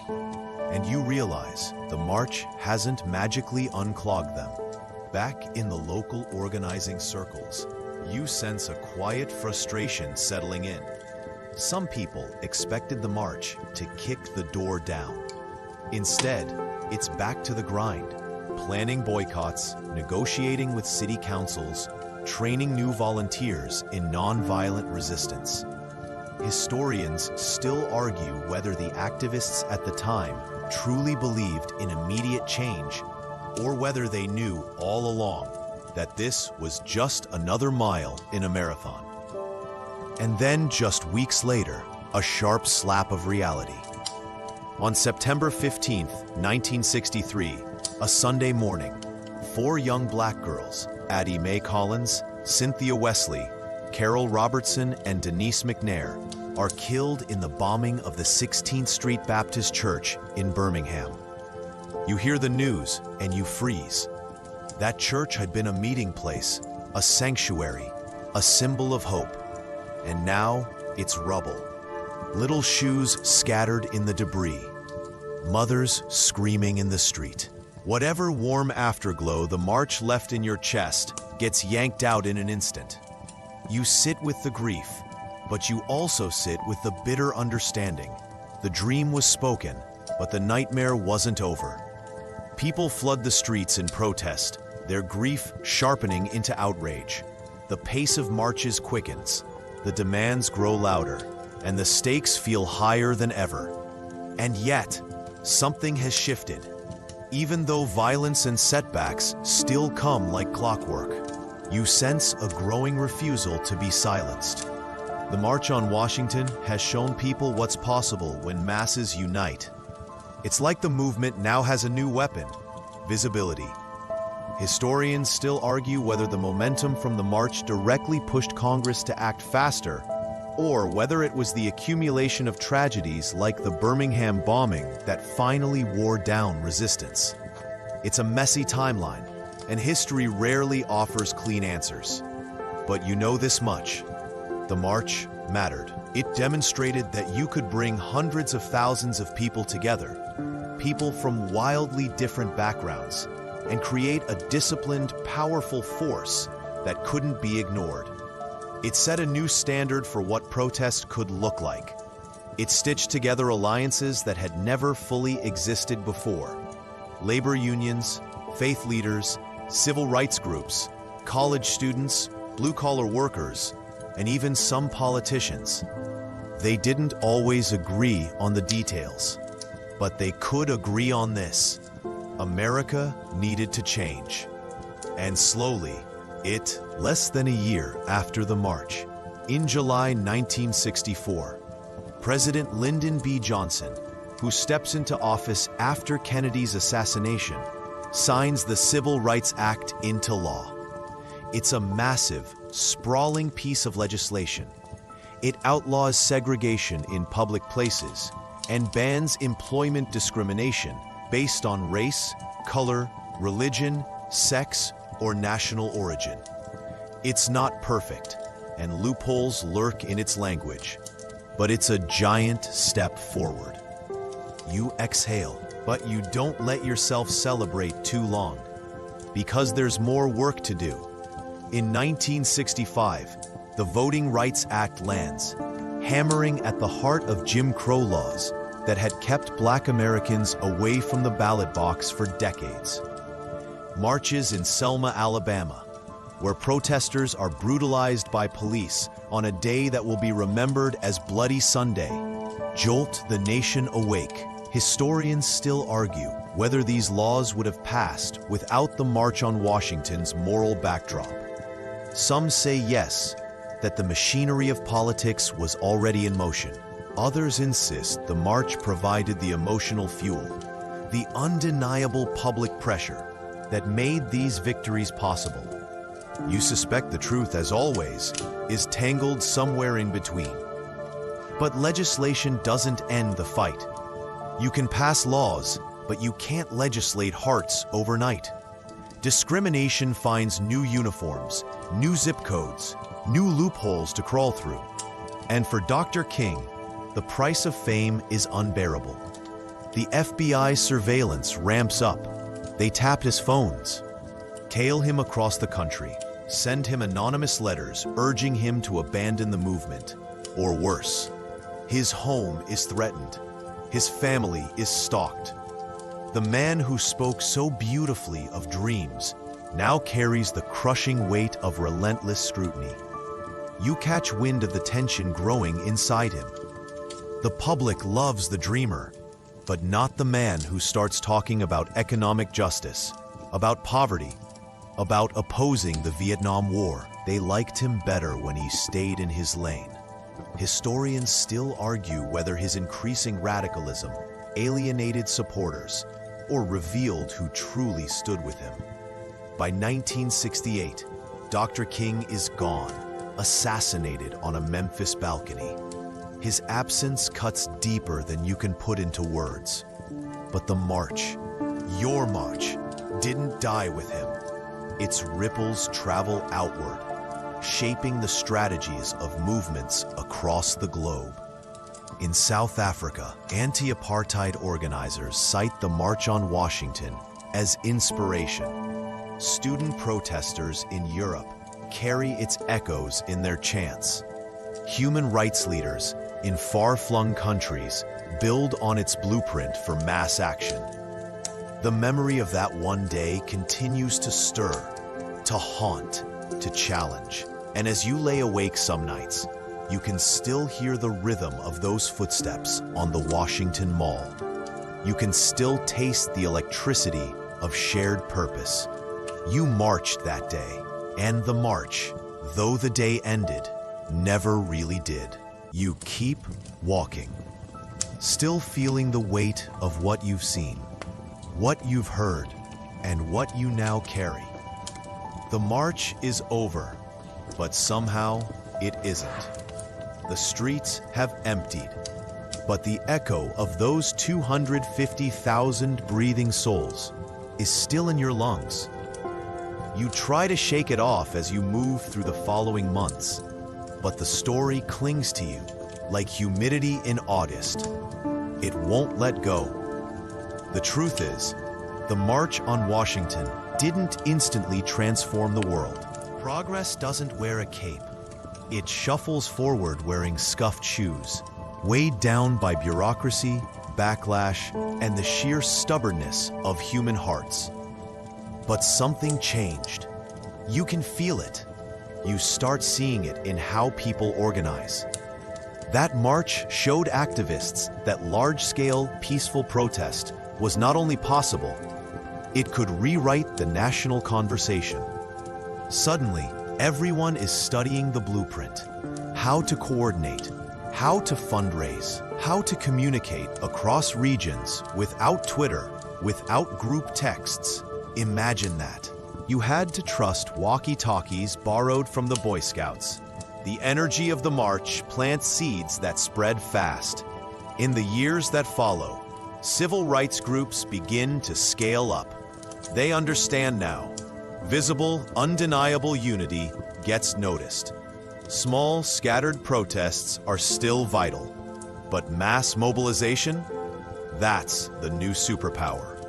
and you realize the march hasn't magically unclogged them. Back in the local organizing circles, you sense a quiet frustration settling in. Some people expected the march to kick the door down. Instead, it's back to the grind, planning boycotts, negotiating with city councils, training new volunteers in nonviolent resistance. Historians still argue whether the activists at the time truly believed in immediate change, or whether they knew all along that this was just another mile in a marathon. And then just weeks later, a sharp slap of reality. On September 15, 1963, a Sunday morning, 4 young black girls, Addie Mae Collins, Cynthia Wesley, Carol Robertson, and Denise McNair, are killed in the bombing of the 16th Street Baptist Church in Birmingham. You hear the news and you freeze. That church had been a meeting place, a sanctuary, a symbol of hope. And now it's rubble. Little shoes scattered in the debris. Mothers screaming in the street. Whatever warm afterglow the march left in your chest gets yanked out in an instant. You sit with the grief, but you also sit with the bitter understanding. The dream was spoken, but the nightmare wasn't over. People flood the streets in protest, their grief sharpening into outrage. The pace of marches quickens, the demands grow louder, and the stakes feel higher than ever. And yet, something has shifted. Even though violence and setbacks still come like clockwork, you sense a growing refusal to be silenced. The March on Washington has shown people what's possible when masses unite. It's like the movement now has a new weapon: visibility. Historians still argue whether the momentum from the march directly pushed Congress to act faster, or whether it was the accumulation of tragedies like the Birmingham bombing that finally wore down resistance. It's a messy timeline, and history rarely offers clean answers. But you know this much: the march mattered. It demonstrated that you could bring hundreds of thousands of people together, people from wildly different backgrounds, and create a disciplined, powerful force that couldn't be ignored. It set a new standard for what protest could look like. It stitched together alliances that had never fully existed before. Labor unions, faith leaders, civil rights groups, college students, blue-collar workers, and even some politicians. They didn't always agree on the details, but they could agree on this: America needed to change. And slowly, less than a year after the march, in July 1964, President Lyndon B. Johnson, who steps into office after Kennedy's assassination, signs the Civil Rights Act into law. It's a massive, sprawling piece of legislation. It outlaws segregation in public places and bans employment discrimination based on race, color, religion, sex, or national origin. It's not perfect, and loopholes lurk in its language, but it's a giant step forward. You exhale, But you don't let yourself celebrate too long, because there's more work to do. In 1965, the Voting Rights Act lands, hammering at the heart of Jim Crow laws that had kept Black Americans away from the ballot box for decades. Marches in Selma, Alabama, where protesters are brutalized by police on a day that will be remembered as Bloody Sunday, jolt the nation awake. Historians still argue whether these laws would have passed without the March on Washington's moral backdrop. Some say yes, that the machinery of politics was already in motion. Others insist the march provided the emotional fuel, the undeniable public pressure that made these victories possible. You suspect the truth, as always, is tangled somewhere in between. But legislation doesn't end the fight. You can pass laws, but you can't legislate hearts overnight. Discrimination finds new uniforms, new zip codes, new loopholes to crawl through. And for Dr. King, the price of fame is unbearable. The FBI surveillance ramps up. They tap his phones, tail him across the country, send him anonymous letters urging him to abandon the movement. Or worse, his home is threatened. His family is stalked. The man who spoke so beautifully of dreams now carries the crushing weight of relentless scrutiny. You catch wind of the tension growing inside him. The public loves the dreamer, but not the man who starts talking about economic justice, about poverty, about opposing the Vietnam War. They liked him better when he stayed in his lane. Historians still argue whether his increasing radicalism alienated supporters or revealed who truly stood with him. By 1968, Dr. King is gone, assassinated on a Memphis balcony. His absence cuts deeper than you can put into words. But the march, your march, didn't die with him. Its ripples travel outward, shaping the strategies of movements across the globe. In South Africa, anti-apartheid organizers cite the March on Washington as inspiration. Student protesters in Europe carry its echoes in their chants. Human rights leaders in far-flung countries build on its blueprint for mass action. The memory of that one day continues to stir, to haunt, to challenge. And as you lay awake some nights, you can still hear the rhythm of those footsteps on the Washington Mall. You can still taste the electricity of shared purpose. You marched that day, and the march, though the day ended, never really did. You keep walking, still feeling the weight of what you've seen, what you've heard, and what you now carry. The march is over, but somehow it isn't. The streets have emptied, but the echo of those 250,000 breathing souls is still in your lungs. You try to shake it off as you move through the following months, but the story clings to you like humidity in August. It won't let go. The truth is, the March on Washington didn't instantly transform the world. Progress doesn't wear a cape. It shuffles forward wearing scuffed shoes, weighed down by bureaucracy, backlash, and the sheer stubbornness of human hearts. But something changed. You can feel it. You start seeing it in how people organize. That march showed activists that large-scale, peaceful protest was not only possible, it could rewrite the national conversation. Suddenly, everyone is studying the blueprint, how to coordinate, how to fundraise, how to communicate across regions without Twitter, without group texts. Imagine that. You had to trust walkie-talkies borrowed from the Boy Scouts. The energy of the march plants seeds that spread fast. In the years that follow, civil rights groups begin to scale up. They understand now. Visible, undeniable unity gets noticed. Small, scattered protests are still vital, but mass mobilization? That's the new superpower.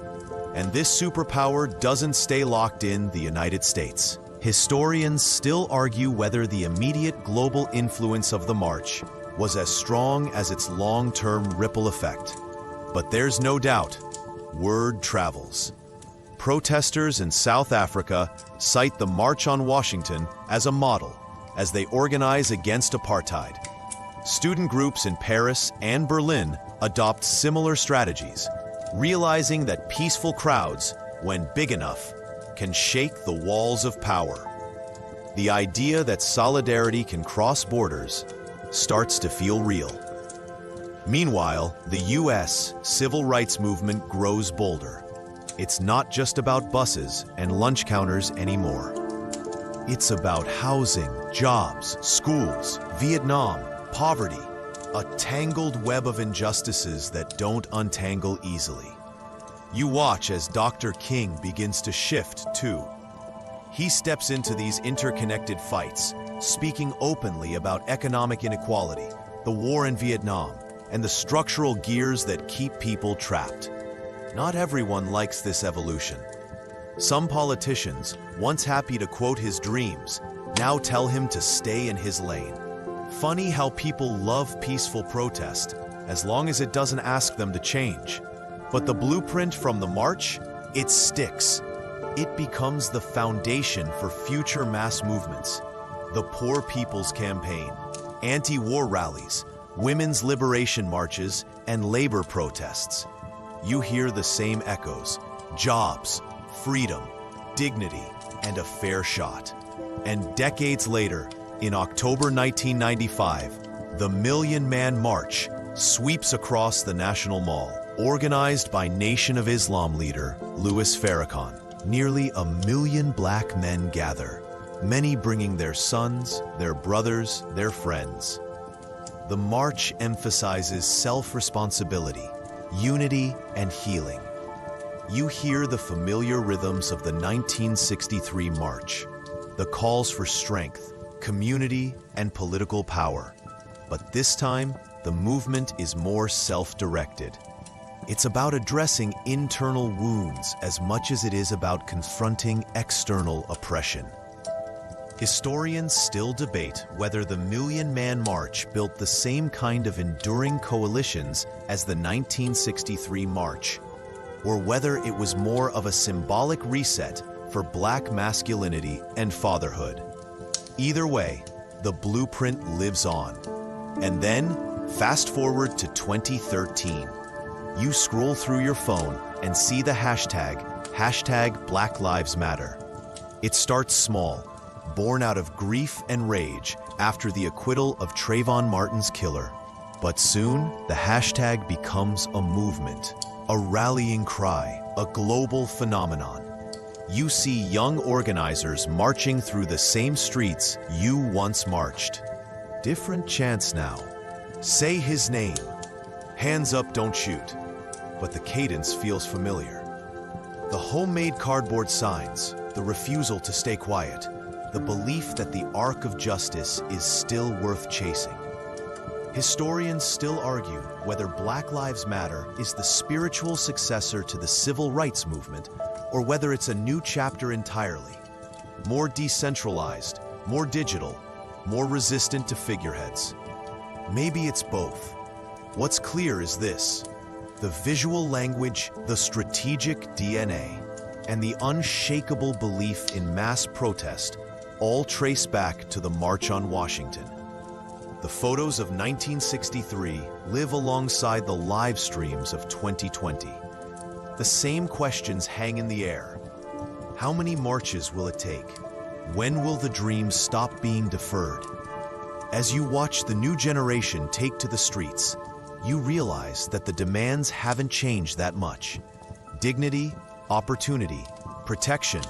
And this superpower doesn't stay locked in the United States. Historians still argue whether the immediate global influence of the march was as strong as its long-term ripple effect. But there's no doubt, word travels. Protesters in South Africa cite the March on Washington as a model as they organize against apartheid. Student groups in Paris and Berlin adopt similar strategies, realizing that peaceful crowds, when big enough, can shake the walls of power. The idea that solidarity can cross borders starts to feel real. Meanwhile, the U.S. civil rights movement grows bolder. It's not just about buses and lunch counters anymore. It's about housing, jobs, schools, Vietnam, poverty, a tangled web of injustices that don't untangle easily. You watch as Dr. King begins to shift, too. He steps into these interconnected fights, speaking openly about economic inequality, the war in Vietnam, and the structural gears that keep people trapped. Not everyone likes this evolution. Some politicians, once happy to quote his dreams, now tell him to stay in his lane. Funny how people love peaceful protest, as long as it doesn't ask them to change. But the blueprint from the march, it sticks. It becomes the foundation for future mass movements. The Poor People's Campaign, anti-war rallies, women's liberation marches, and labor protests. You hear the same echoes: jobs, freedom, dignity, and a fair shot. And decades later, in October 1995, the Million Man March sweeps across the National Mall, organized by Nation of Islam leader Louis Farrakhan. Nearly 1 million black men gather, many bringing their sons, their brothers, their friends. The march emphasizes self-responsibility, unity, and healing. You hear the familiar rhythms of the 1963 march, the calls for strength, community, and political power. But this time, the movement is more self-directed. It's about addressing internal wounds as much as it is about confronting external oppression. Historians still debate whether the Million Man March built the same kind of enduring coalitions as the 1963 march, or whether it was more of a symbolic reset for black masculinity and fatherhood. Either way, the blueprint lives on. And then, fast forward to 2013. You scroll through your phone and see the hashtag Black Lives Matter. It starts small, born out of grief and rage after the acquittal of Trayvon Martin's killer. But soon, the hashtag becomes a movement, a rallying cry, a global phenomenon. You see young organizers marching through the same streets you once marched. Different chants now. Say his name. Hands up, don't shoot. But the cadence feels familiar. The homemade cardboard signs, the refusal to stay quiet, the belief that the arc of justice is still worth chasing. Historians still argue whether Black Lives Matter is the spiritual successor to the civil rights movement, or whether it's a new chapter entirely. More decentralized, more digital, more resistant to figureheads. Maybe it's both. What's clear is this: the visual language, the strategic DNA, and the unshakable belief in mass protest all trace back to the March on Washington. The photos of 1963 live alongside the live streams of 2020. The same questions hang in the air. How many marches will it take? When will the dreams stop being deferred? As you watch the new generation take to the streets, you realize that the demands haven't changed that much. Dignity, opportunity, protection,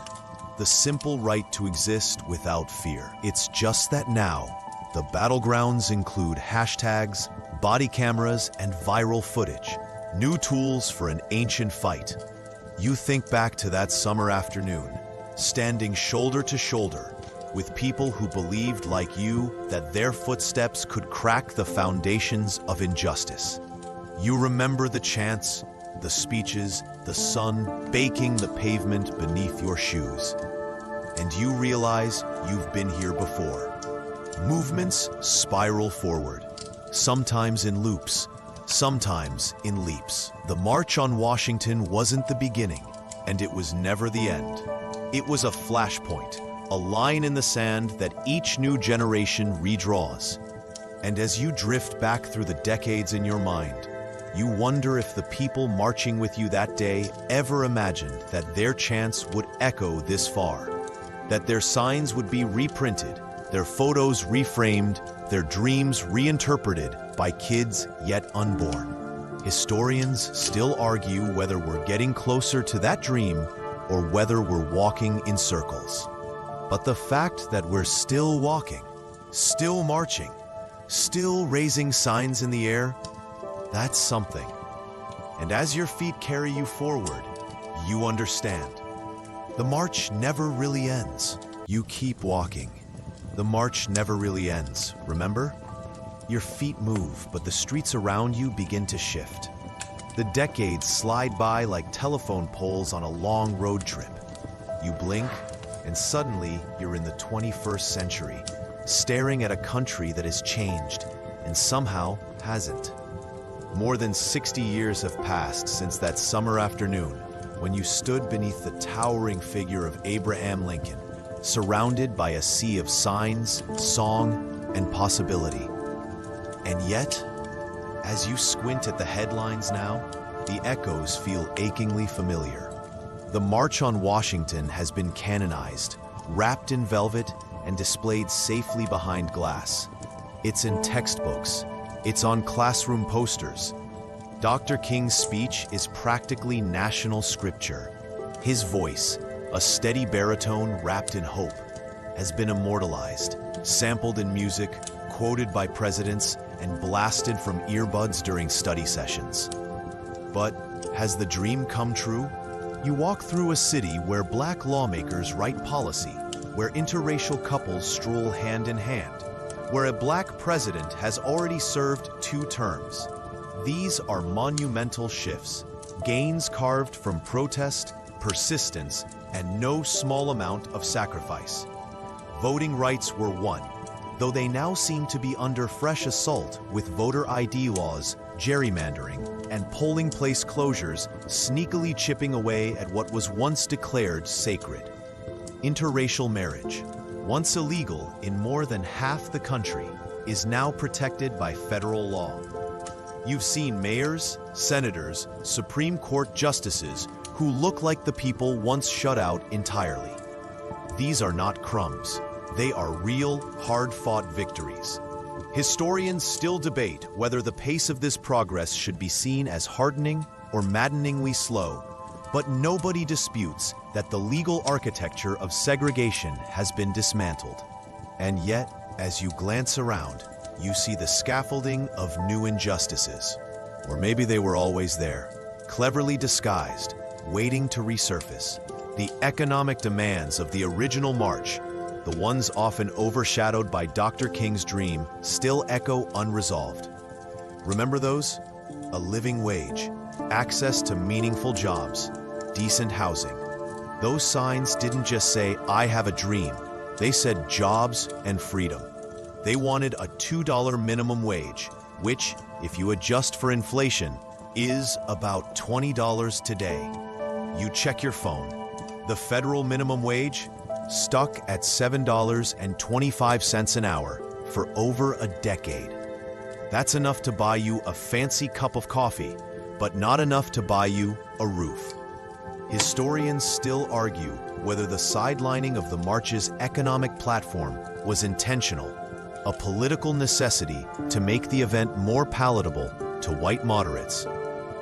the simple right to exist without fear. It's just that now, the battlegrounds include hashtags, body cameras, and viral footage. New tools for an ancient fight. You think back to that summer afternoon, standing shoulder to shoulder with people who believed, like you, that their footsteps could crack the foundations of injustice. You remember the chants, the speeches, the sun baking the pavement beneath your shoes. And you realize you've been here before. Movements spiral forward, sometimes in loops, sometimes in leaps. The March on Washington wasn't the beginning, and it was never the end. It was a flashpoint, a line in the sand that each new generation redraws. And as you drift back through the decades in your mind, you wonder if the people marching with you that day ever imagined that their chants would echo this far, that their signs would be reprinted, their photos reframed, their dreams reinterpreted by kids yet unborn. Historians still argue whether we're getting closer to that dream or whether we're walking in circles. But the fact that we're still walking, still marching, still raising signs in the air, that's something. And as your feet carry you forward, you understand. The march never really ends. You keep walking. The march never really ends, remember? Your feet move, but the streets around you begin to shift. The decades slide by like telephone poles on a long road trip. You blink, and suddenly you're in the 21st century, staring at a country that has changed, and somehow hasn't. More than 60 years have passed since that summer afternoon when you stood beneath the towering figure of Abraham Lincoln, surrounded by a sea of signs, song, and possibility. And yet, as you squint at the headlines now, the echoes feel achingly familiar. The March on Washington has been canonized, wrapped in velvet, and displayed safely behind glass. It's in textbooks. It's on classroom posters. Dr. King's speech is practically national scripture. His voice, a steady baritone wrapped in hope, has been immortalized, sampled in music, quoted by presidents, and blasted from earbuds during study sessions. But has the dream come true? You walk through a city where black lawmakers write policy, where interracial couples stroll hand in hand, where a black president has already served 2 terms. These are monumental shifts, gains carved from protest, persistence, and no small amount of sacrifice. Voting rights were won, though they now seem to be under fresh assault with voter ID laws, gerrymandering, and polling place closures sneakily chipping away at what was once declared sacred. Interracial marriage, once illegal in more than half the country, is now protected by federal law. You've seen mayors, senators, Supreme Court justices who look like the people once shut out entirely. These are not crumbs. They are real, hard-fought victories. Historians still debate whether the pace of this progress should be seen as hardening or maddeningly slow, but nobody disputes that the legal architecture of segregation has been dismantled. And yet, as you glance around, you see the scaffolding of new injustices. Or maybe they were always there, cleverly disguised, waiting to resurface. The economic demands of the original march, the ones often overshadowed by Dr. King's dream, still echo unresolved. Remember those? A living wage, access to meaningful jobs, decent housing. Those signs didn't just say, "I have a dream." They said jobs and freedom. They wanted a $2 minimum wage, which, if you adjust for inflation, is about $20 today. You check your phone. The federal minimum wage? Stuck at $7.25 an hour for over a decade. That's enough to buy you a fancy cup of coffee, but not enough to buy you a roof. Historians still argue whether the sidelining of the march's economic platform was intentional, a political necessity to make the event more palatable to white moderates,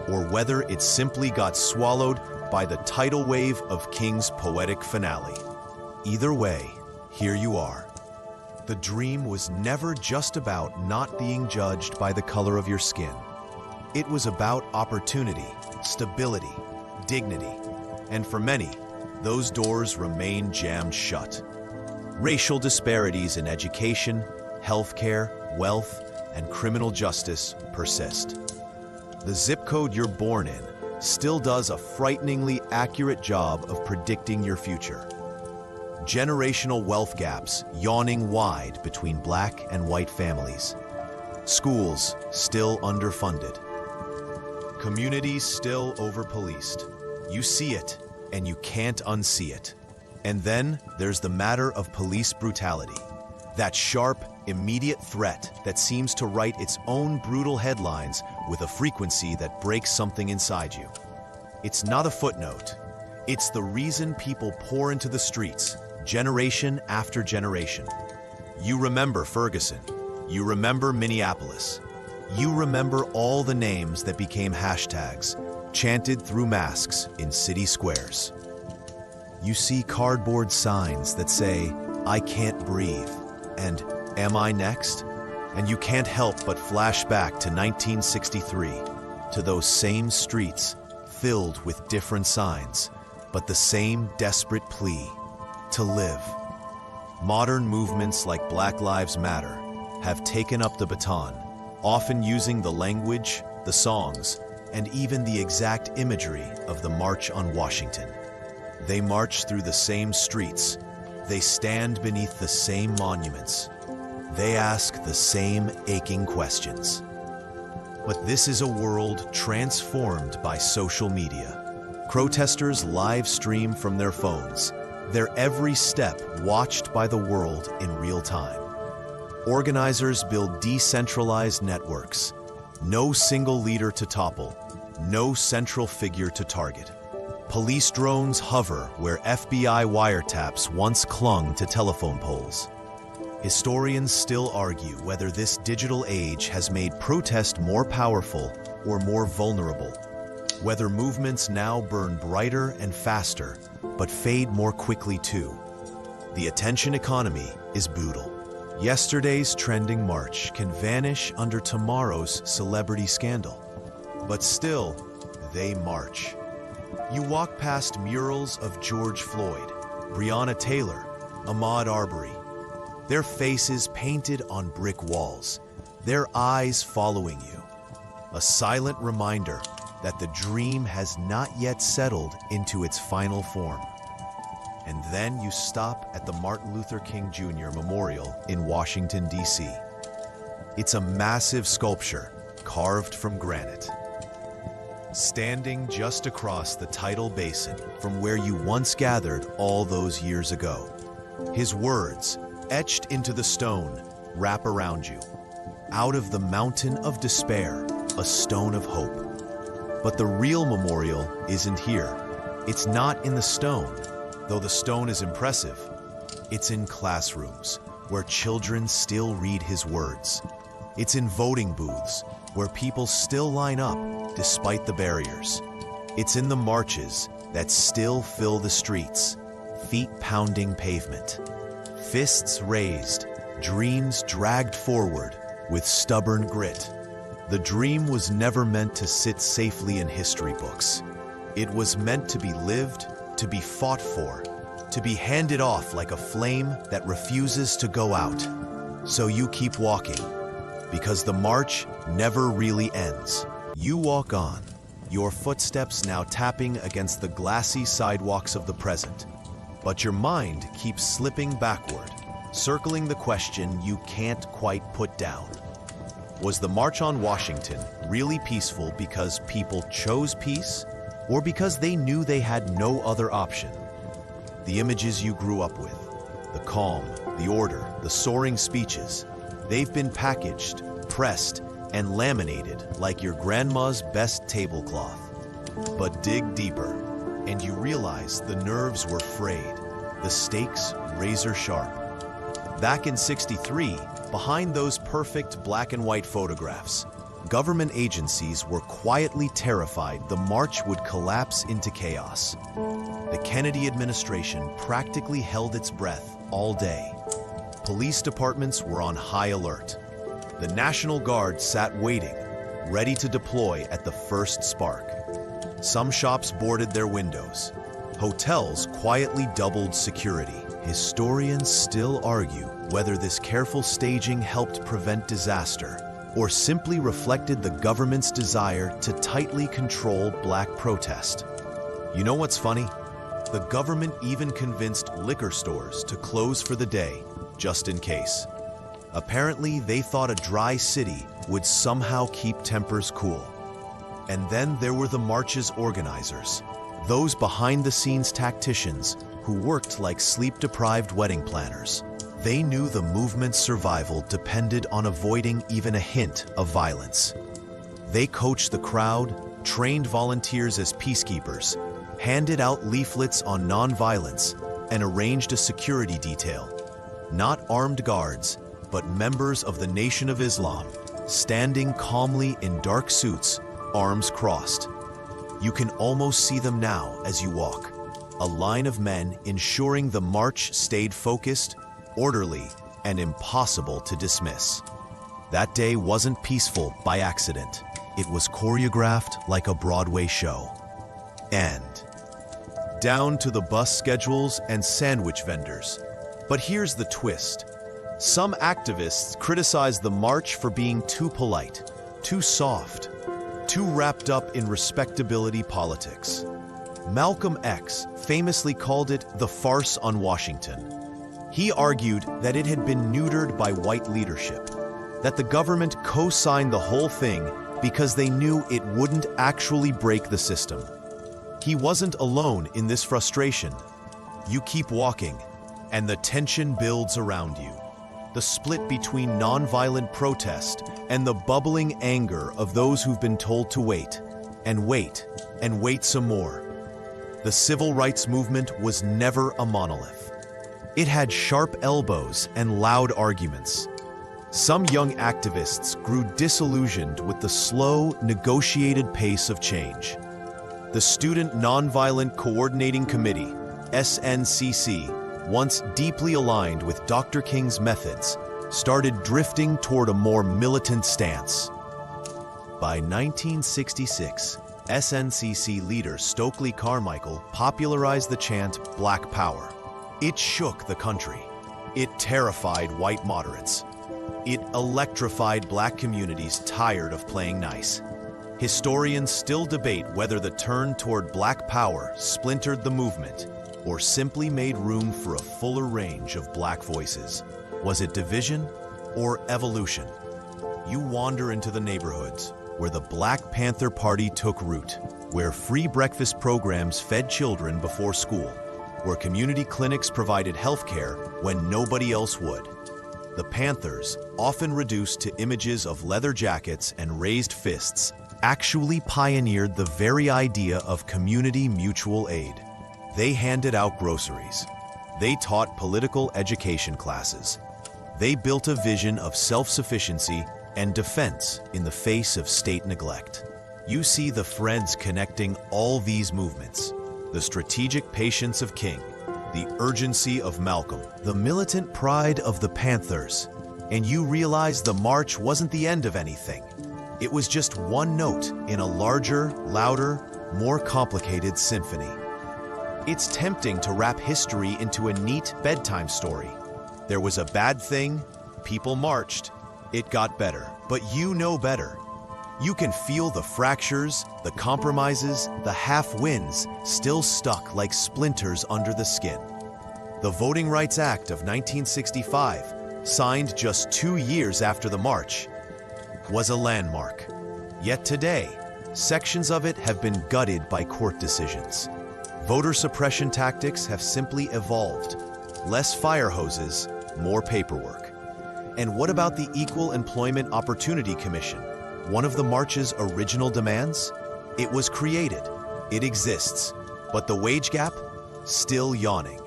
or whether it simply got swallowed by the tidal wave of King's poetic finale. Either way, here you are. The dream was never just about not being judged by the color of your skin. It was about opportunity, stability, dignity, and for many, those doors remain jammed shut. Racial disparities in education, healthcare, wealth, and criminal justice persist. The zip code you're born in still does a frighteningly accurate job of predicting your future. Generational wealth gaps yawning wide between black and white families. Schools still underfunded. Communities still over-policed. You see it, and you can't unsee it. And then there's the matter of police brutality. That sharp, immediate threat that seems to write its own brutal headlines with a frequency that breaks something inside you. It's not a footnote. It's the reason people pour into the streets, generation after generation. You remember Ferguson. You remember Minneapolis. You remember all the names that became hashtags, chanted through masks in city squares. You see cardboard signs that say, "I can't breathe," and "Am I next?" And you can't help but flash back to 1963, to those same streets filled with different signs, but the same desperate plea to live. Modern movements like Black Lives Matter have taken up the baton, often using the language, the songs, and even the exact imagery of the March on Washington. They march through the same streets. They stand beneath the same monuments. They ask the same aching questions. But this is a world transformed by social media. Protesters live stream from their phones, their every step watched by the world in real time. Organizers build decentralized networks. No single leader to topple, no central figure to target. Police drones hover where FBI wiretaps once clung to telephone poles. Historians still argue whether this digital age has made protest more powerful or more vulnerable, whether movements now burn brighter and faster, but fade more quickly too. The attention economy is brutal. Yesterday's trending march can vanish under tomorrow's celebrity scandal. But still, they march. You walk past murals of George Floyd, Breonna Taylor, Ahmaud Arbery. Their faces painted on brick walls, their eyes following you. A silent reminder that the dream has not yet settled into its final form. And then you stop at the Martin Luther King Jr. Memorial in Washington, D.C. It's a massive sculpture carved from granite. Standing just across the tidal basin from where you once gathered all those years ago. His words, etched into the stone, wrap around you. Out of the mountain of despair, a stone of hope. But the real memorial isn't here. It's not in the stone, though the stone is impressive. It's in classrooms, where children still read his words. It's in voting booths, where people still line up despite the barriers. It's in the marches that still fill the streets, feet pounding pavement. Fists raised, dreams dragged forward with stubborn grit. The dream was never meant to sit safely in history books. It was meant to be lived, to be fought for, to be handed off like a flame that refuses to go out. So you keep walking, because the march never really ends. You walk on, your footsteps now tapping against the glassy sidewalks of the present. But your mind keeps slipping backward, circling the question you can't quite put down. Was the March on Washington really peaceful because people chose peace, or because they knew they had no other option? The images you grew up with, the calm, the order, the soaring speeches, they've been packaged, pressed, and laminated like your grandma's best tablecloth. But dig deeper, and you realize the nerves were frayed, the stakes razor sharp. Back in '63, behind those perfect black and white photographs, government agencies were quietly terrified the march would collapse into chaos. The Kennedy administration practically held its breath all day. Police departments were on high alert. The National Guard sat waiting, ready to deploy at the first spark. Some shops boarded their windows. Hotels quietly doubled security. Historians still argue whether this careful staging helped prevent disaster or simply reflected the government's desire to tightly control black protest. You know what's funny? The government even convinced liquor stores to close for the day, just in case. Apparently, they thought a dry city would somehow keep tempers cool. And then there were the march's organizers, those behind-the-scenes tacticians who worked like sleep-deprived wedding planners. They knew the movement's survival depended on avoiding even a hint of violence. They coached the crowd, trained volunteers as peacekeepers, handed out leaflets on nonviolence, and arranged a security detail. Not armed guards, but members of the Nation of Islam, standing calmly in dark suits, arms crossed. You can almost see them now as you walk. A line of men ensuring the march stayed focused, orderly, and impossible to dismiss. That day wasn't peaceful by accident. It was choreographed like a Broadway show. And down to the bus schedules and sandwich vendors. But here's the twist. Some activists criticize the march for being too polite, too soft, too wrapped up in respectability politics. Malcolm X famously called it the farce on Washington. He argued that it had been neutered by white leadership, that the government co-signed the whole thing because they knew it wouldn't actually break the system. He wasn't alone in this frustration. You keep walking, and the tension builds around you. The split between nonviolent protest and the bubbling anger of those who've been told to wait, and wait, and wait some more. The civil rights movement was never a monolith. It had sharp elbows and loud arguments. Some young activists grew disillusioned with the slow, negotiated pace of change. The Student Nonviolent Coordinating Committee, SNCC, once deeply aligned with Dr. King's methods, started drifting toward a more militant stance. By 1966, SNCC leader Stokely Carmichael popularized the chant Black Power. It shook the country. It terrified white moderates. It electrified black communities tired of playing nice. Historians still debate whether the turn toward Black Power splintered the movement or simply made room for a fuller range of black voices. Was it division or evolution? You wander into the neighborhoods where the Black Panther Party took root, where free breakfast programs fed children before school, where community clinics provided health care when nobody else would. The Panthers, often reduced to images of leather jackets and raised fists, actually pioneered the very idea of community mutual aid. They handed out groceries. They taught political education classes. They built a vision of self-sufficiency and defense in the face of state neglect. You see the threads connecting all these movements: the strategic patience of King, the urgency of Malcolm, the militant pride of the Panthers, and you realize the march wasn't the end of anything. It was just one note in a larger, louder, more complicated symphony. It's tempting to wrap history into a neat bedtime story. There was a bad thing, people marched, it got better. But you know better. You can feel the fractures, the compromises, the half-wins still stuck like splinters under the skin. The Voting Rights Act of 1965, signed just 2 years after the march, was a landmark. Yet today, sections of it have been gutted by court decisions. Voter suppression tactics have simply evolved. Less fire hoses, more paperwork. And what about the Equal Employment Opportunity Commission, one of the march's original demands? It was created, it exists, but the wage gap? Still yawning.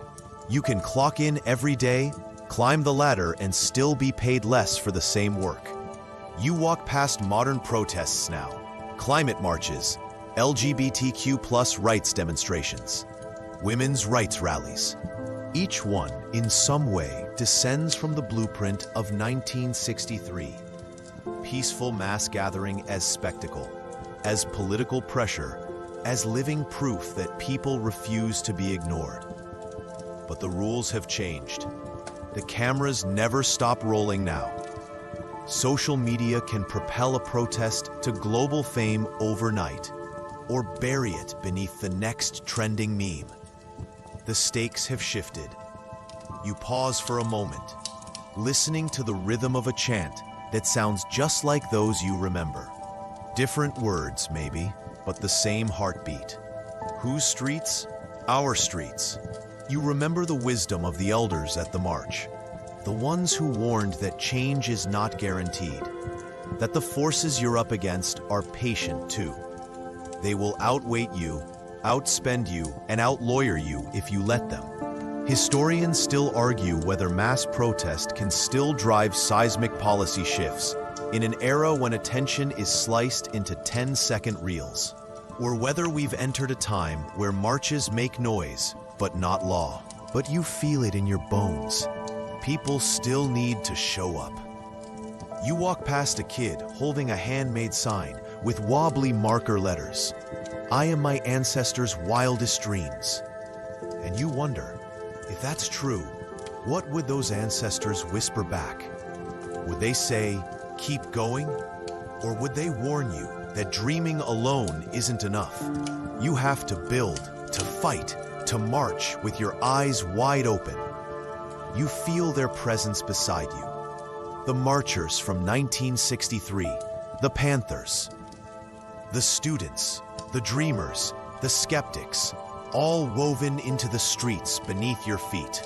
You can clock in every day, climb the ladder, and still be paid less for the same work. You walk past modern protests now, climate marches, LGBTQ+ rights demonstrations, women's rights rallies. Each one, in some way, descends from the blueprint of 1963. Peaceful mass gathering as spectacle, as political pressure, as living proof that people refuse to be ignored. But the rules have changed. The cameras never stop rolling now. Social media can propel a protest to global fame overnight, or bury it beneath the next trending meme. The stakes have shifted. You pause for a moment, listening to the rhythm of a chant that sounds just like those you remember. Different words, maybe, but the same heartbeat. Whose streets? Our streets. You remember the wisdom of the elders at the march, the ones who warned that change is not guaranteed, that the forces you're up against are patient too. They will outweight you, outspend you, and outlawyer you if you let them. Historians still argue whether mass protest can still drive seismic policy shifts in an era when attention is sliced into 10-second reels, or whether we've entered a time where marches make noise, but not law. But you feel it in your bones. People still need to show up. You walk past a kid holding a handmade sign with wobbly marker letters. I am my ancestors' wildest dreams. And you wonder, if that's true, what would those ancestors whisper back? Would they say, keep going? Or would they warn you that dreaming alone isn't enough? You have to build, to fight, to march with your eyes wide open. You feel their presence beside you. The marchers from 1963, the Panthers, the students, the dreamers, the skeptics, all woven into the streets beneath your feet.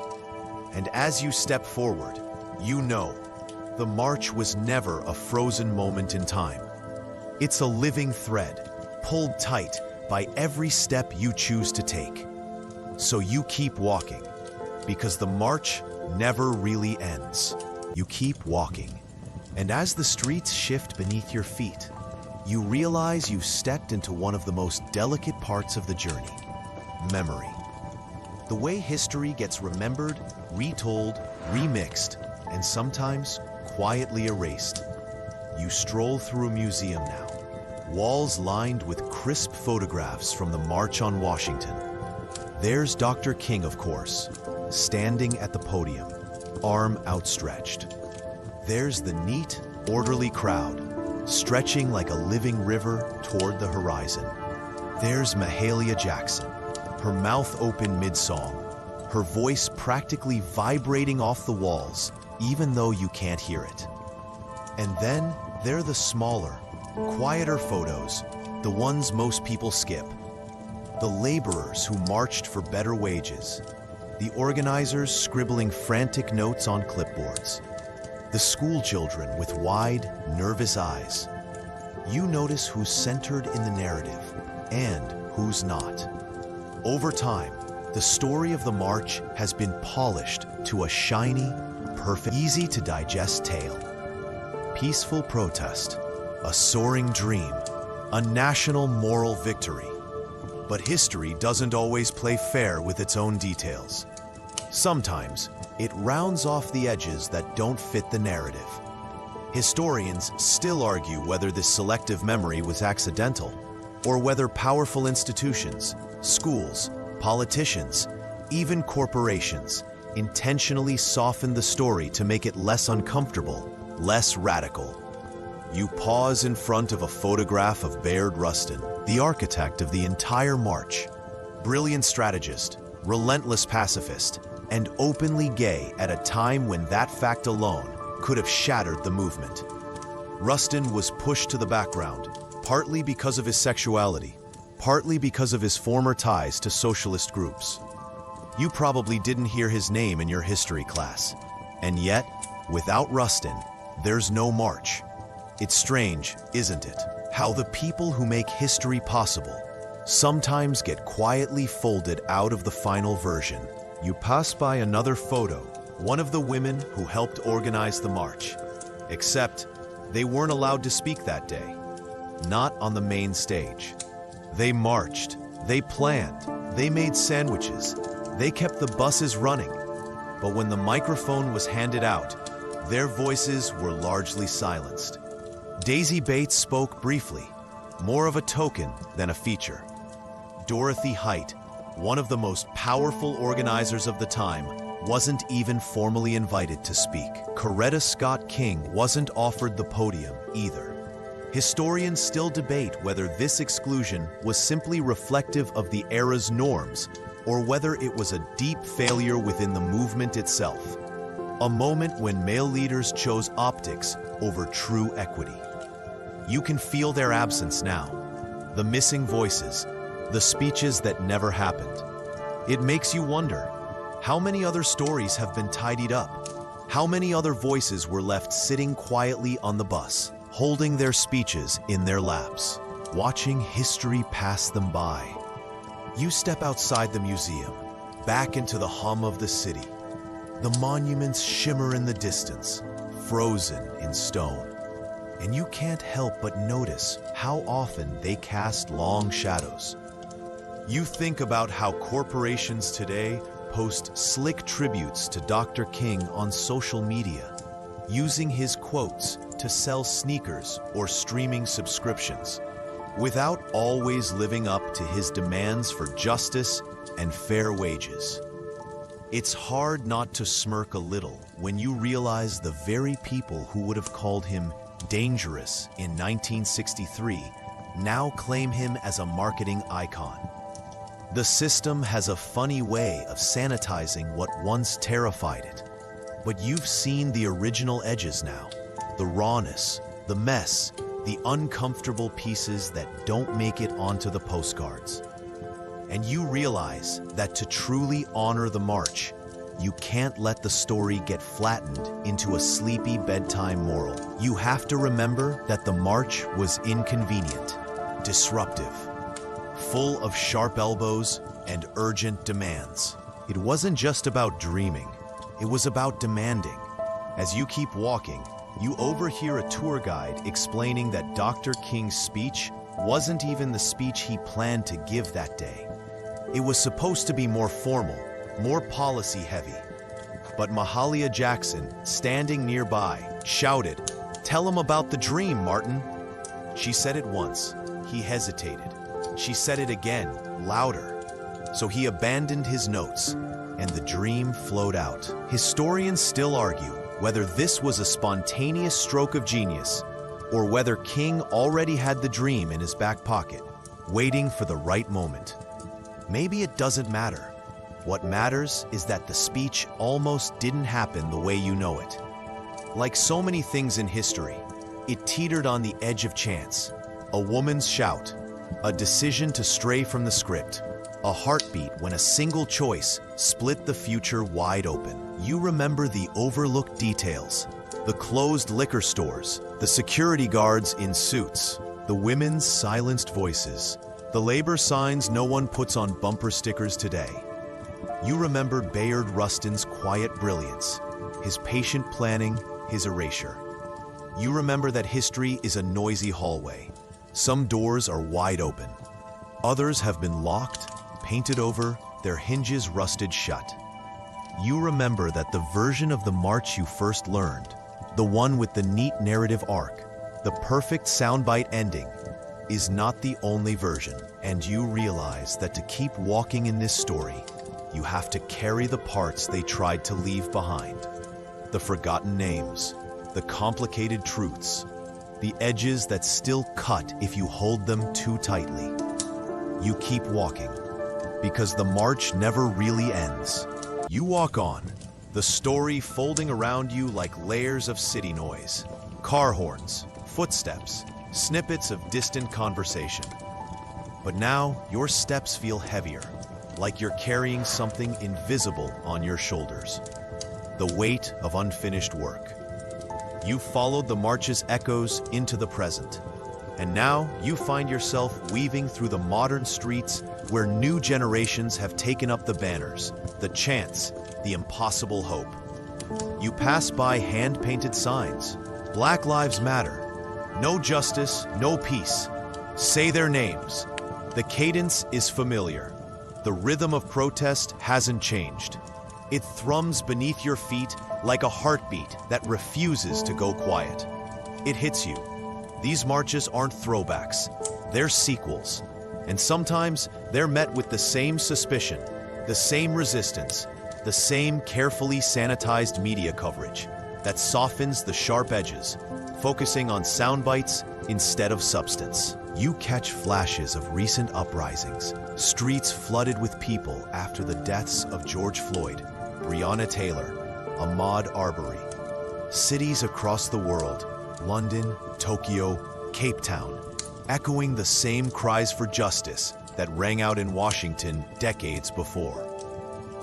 And as you step forward, you know the march was never a frozen moment in time. It's a living thread, pulled tight by every step you choose to take. So you keep walking, because the march never really ends. You keep walking, and as the streets shift beneath your feet, you realize you've stepped into one of the most delicate parts of the journey: memory. The way history gets remembered, retold, remixed, and sometimes quietly erased. You stroll through a museum now, walls lined with crisp photographs from the March on Washington. There's Dr. King, of course, standing at the podium, arm outstretched. There's the neat, orderly crowd, stretching like a living river toward the horizon. There's Mahalia Jackson, her mouth open mid-song, her voice practically vibrating off the walls, even though you can't hear it. And then there are the smaller, quieter photos, the ones most people skip. The laborers who marched for better wages, the organizers scribbling frantic notes on clipboards, the school children with wide, nervous eyes. You notice who's centered in the narrative and who's not. Over time, the story of the march has been polished to a shiny, perfect, easy-to-digest tale. Peaceful protest, a soaring dream, a national moral victory. But history doesn't always play fair with its own details. Sometimes, it rounds off the edges that don't fit the narrative. Historians still argue whether this selective memory was accidental, or whether powerful institutions, schools, politicians, even corporations, intentionally softened the story to make it less uncomfortable, less radical. You pause in front of a photograph of Bayard Rustin, the architect of the entire march. Brilliant strategist, relentless pacifist, and openly gay at a time when that fact alone could have shattered the movement. Rustin was pushed to the background, partly because of his sexuality, partly because of his former ties to socialist groups. You probably didn't hear his name in your history class. And yet, without Rustin, there's no march. It's strange, isn't it, how the people who make history possible sometimes get quietly folded out of the final version. You pass by another photo, one of the women who helped organize the march. Except, they weren't allowed to speak that day. Not on the main stage. They marched, they planned, they made sandwiches, they kept the buses running. But when the microphone was handed out, their voices were largely silenced. Daisy Bates spoke briefly, more of a token than a feature. Dorothy Height, one of the most powerful organizers of the time, wasn't even formally invited to speak. Coretta Scott King wasn't offered the podium either. Historians still debate whether this exclusion was simply reflective of the era's norms or whether it was a deep failure within the movement itself. A moment when male leaders chose optics over true equity. You can feel their absence now. The missing voices, the speeches that never happened. It makes you wonder, how many other stories have been tidied up? How many other voices were left sitting quietly on the bus, holding their speeches in their laps, watching history pass them by? You step outside the museum, back into the hum of the city. The monuments shimmer in the distance, frozen in stone. And you can't help but notice how often they cast long shadows. You think about how corporations today post slick tributes to Dr. King on social media, using his quotes to sell sneakers or streaming subscriptions, without always living up to his demands for justice and fair wages. It's hard not to smirk a little when you realize the very people who would have called him dangerous in 1963 now claim him as a marketing icon. The system has a funny way of sanitizing what once terrified it. But you've seen the original edges now, the rawness, the mess, the uncomfortable pieces that don't make it onto the postcards. And you realize that to truly honor the march, you can't let the story get flattened into a sleepy bedtime moral. You have to remember that the march was inconvenient, disruptive, full of sharp elbows and urgent demands. It wasn't just about dreaming, it was about demanding. As you keep walking, you overhear a tour guide explaining that Dr. King's speech wasn't even the speech he planned to give that day. It was supposed to be more formal, more policy-heavy. But Mahalia Jackson, standing nearby, shouted, "Tell him about the dream, Martin." She said it once. He hesitated. She said it again, louder. So he abandoned his notes, and the dream flowed out. Historians still argue whether this was a spontaneous stroke of genius or whether King already had the dream in his back pocket, waiting for the right moment. Maybe it doesn't matter. What matters is that the speech almost didn't happen the way you know it. Like so many things in history, it teetered on the edge of chance. A woman's shout, a decision to stray from the script, a heartbeat when a single choice split the future wide open. You remember the overlooked details, the closed liquor stores, the security guards in suits, the women's silenced voices, the labor signs no one puts on bumper stickers today. You remember Bayard Rustin's quiet brilliance, his patient planning, his erasure. You remember that history is a noisy hallway. Some doors are wide open. Others have been locked, painted over, their hinges rusted shut. You remember that the version of the march you first learned, the one with the neat narrative arc, the perfect soundbite ending, is not the only version. And you realize that to keep walking in this story, you have to carry the parts they tried to leave behind. The forgotten names, the complicated truths, the edges that still cut if you hold them too tightly. You keep walking, because the march never really ends. You walk on, the story folding around you like layers of city noise, car horns, footsteps, snippets of distant conversation. But now your steps feel heavier, like you're carrying something invisible on your shoulders. The weight of unfinished work. You followed the march's echoes into the present, and now you find yourself weaving through the modern streets where new generations have taken up the banners, the chants, the impossible hope. You pass by hand-painted signs. Black Lives Matter. No justice, no peace. Say their names. The cadence is familiar. The rhythm of protest hasn't changed. It thrums beneath your feet like a heartbeat that refuses to go quiet. It hits you. These marches aren't throwbacks. They're sequels. And sometimes they're met with the same suspicion, the same resistance, The same carefully sanitized media coverage that softens the sharp edges, focusing on sound bites instead of substance. You catch flashes of recent uprisings, streets flooded with people after the deaths of George Floyd, Breonna Taylor, Ahmaud Arbery. Cities across the world, London, Tokyo, Cape Town, echoing the same cries for justice that rang out in Washington decades before.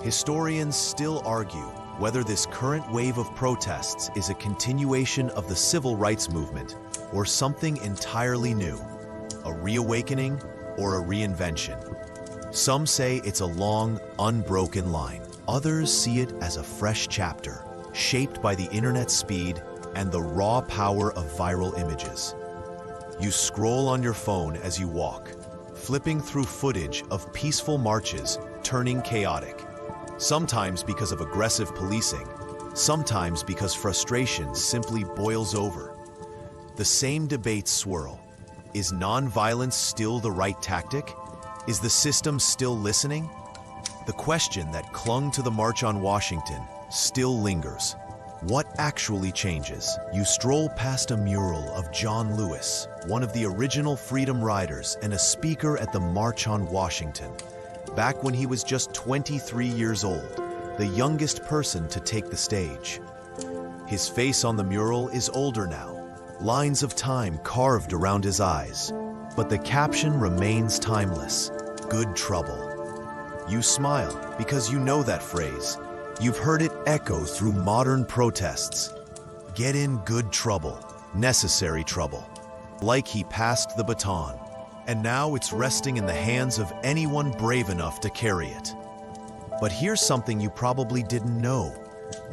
Historians still argue whether this current wave of protests is a continuation of the civil rights movement or something entirely new, a reawakening or a reinvention. Some say it's a long, unbroken line. Others see it as a fresh chapter, shaped by the internet's speed and the raw power of viral images. You scroll on your phone as you walk, flipping through footage of peaceful marches turning chaotic, sometimes because of aggressive policing, sometimes because frustration simply boils over. The same debates swirl. Is nonviolence still the right tactic? Is the system still listening? The question that clung to the March on Washington still lingers. What actually changes? You stroll past a mural of John Lewis, one of the original Freedom Riders and a speaker at the March on Washington. Back when he was just 23 years old, the youngest person to take the stage. His face on the mural is older now, lines of time carved around his eyes, but the caption remains timeless: good trouble. You smile because you know that phrase. You've heard it echo through modern protests. Get in good trouble, necessary trouble. Like he passed the baton, and now it's resting in the hands of anyone brave enough to carry it. But here's something you probably didn't know.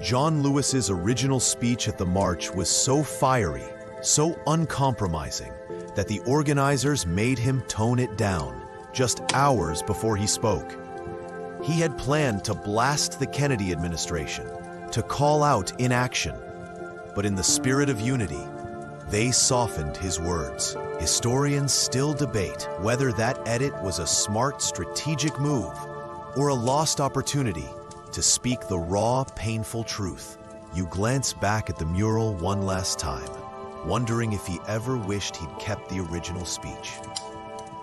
John Lewis's original speech at the march was so fiery, so uncompromising, that the organizers made him tone it down just hours before he spoke. He had planned to blast the Kennedy administration, to call out inaction. But in the spirit of unity, they softened his words. Historians still debate whether that edit was a smart strategic move or a lost opportunity to speak the raw, painful truth. You glance back at the mural one last time, wondering if he ever wished he'd kept the original speech.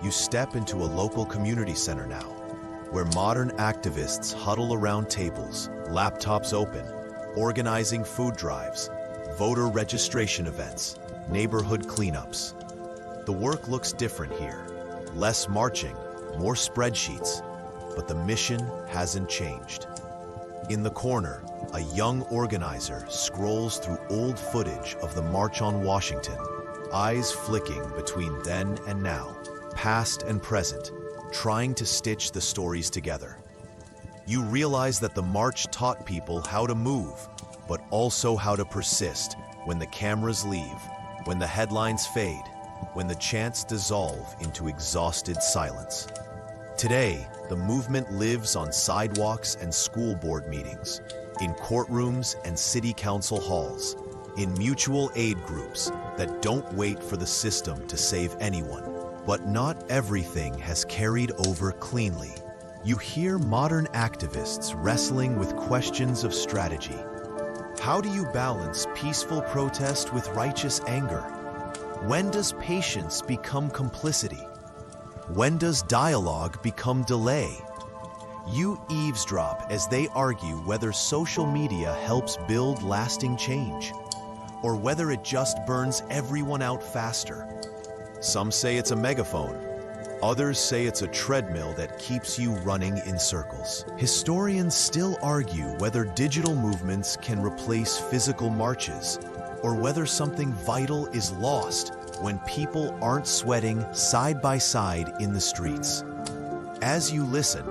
You step into a local community center now, where modern activists huddle around tables, laptops open, organizing food drives, voter registration events, neighborhood cleanups. The work looks different here. Less marching, more spreadsheets, but the mission hasn't changed. In the corner, a young organizer scrolls through old footage of the March on Washington, eyes flicking between then and now, past and present, trying to stitch the stories together. You realize that the march taught people how to move, but also how to persist when the cameras leave, when the headlines fade, when the chants dissolve into exhausted silence. Today, the movement lives on sidewalks and school board meetings, in courtrooms and city council halls, in mutual aid groups that don't wait for the system to save anyone. But not everything has carried over cleanly. You hear modern activists wrestling with questions of strategy. How do you balance peaceful protest with righteous anger? When does patience become complicity? When does dialogue become delay? You eavesdrop as they argue whether social media helps build lasting change, or whether it just burns everyone out faster. Some say it's a megaphone. Others say it's a treadmill that keeps you running in circles. Historians still argue whether digital movements can replace physical marches, or whether something vital is lost when people aren't sweating side by side in the streets. As you listen,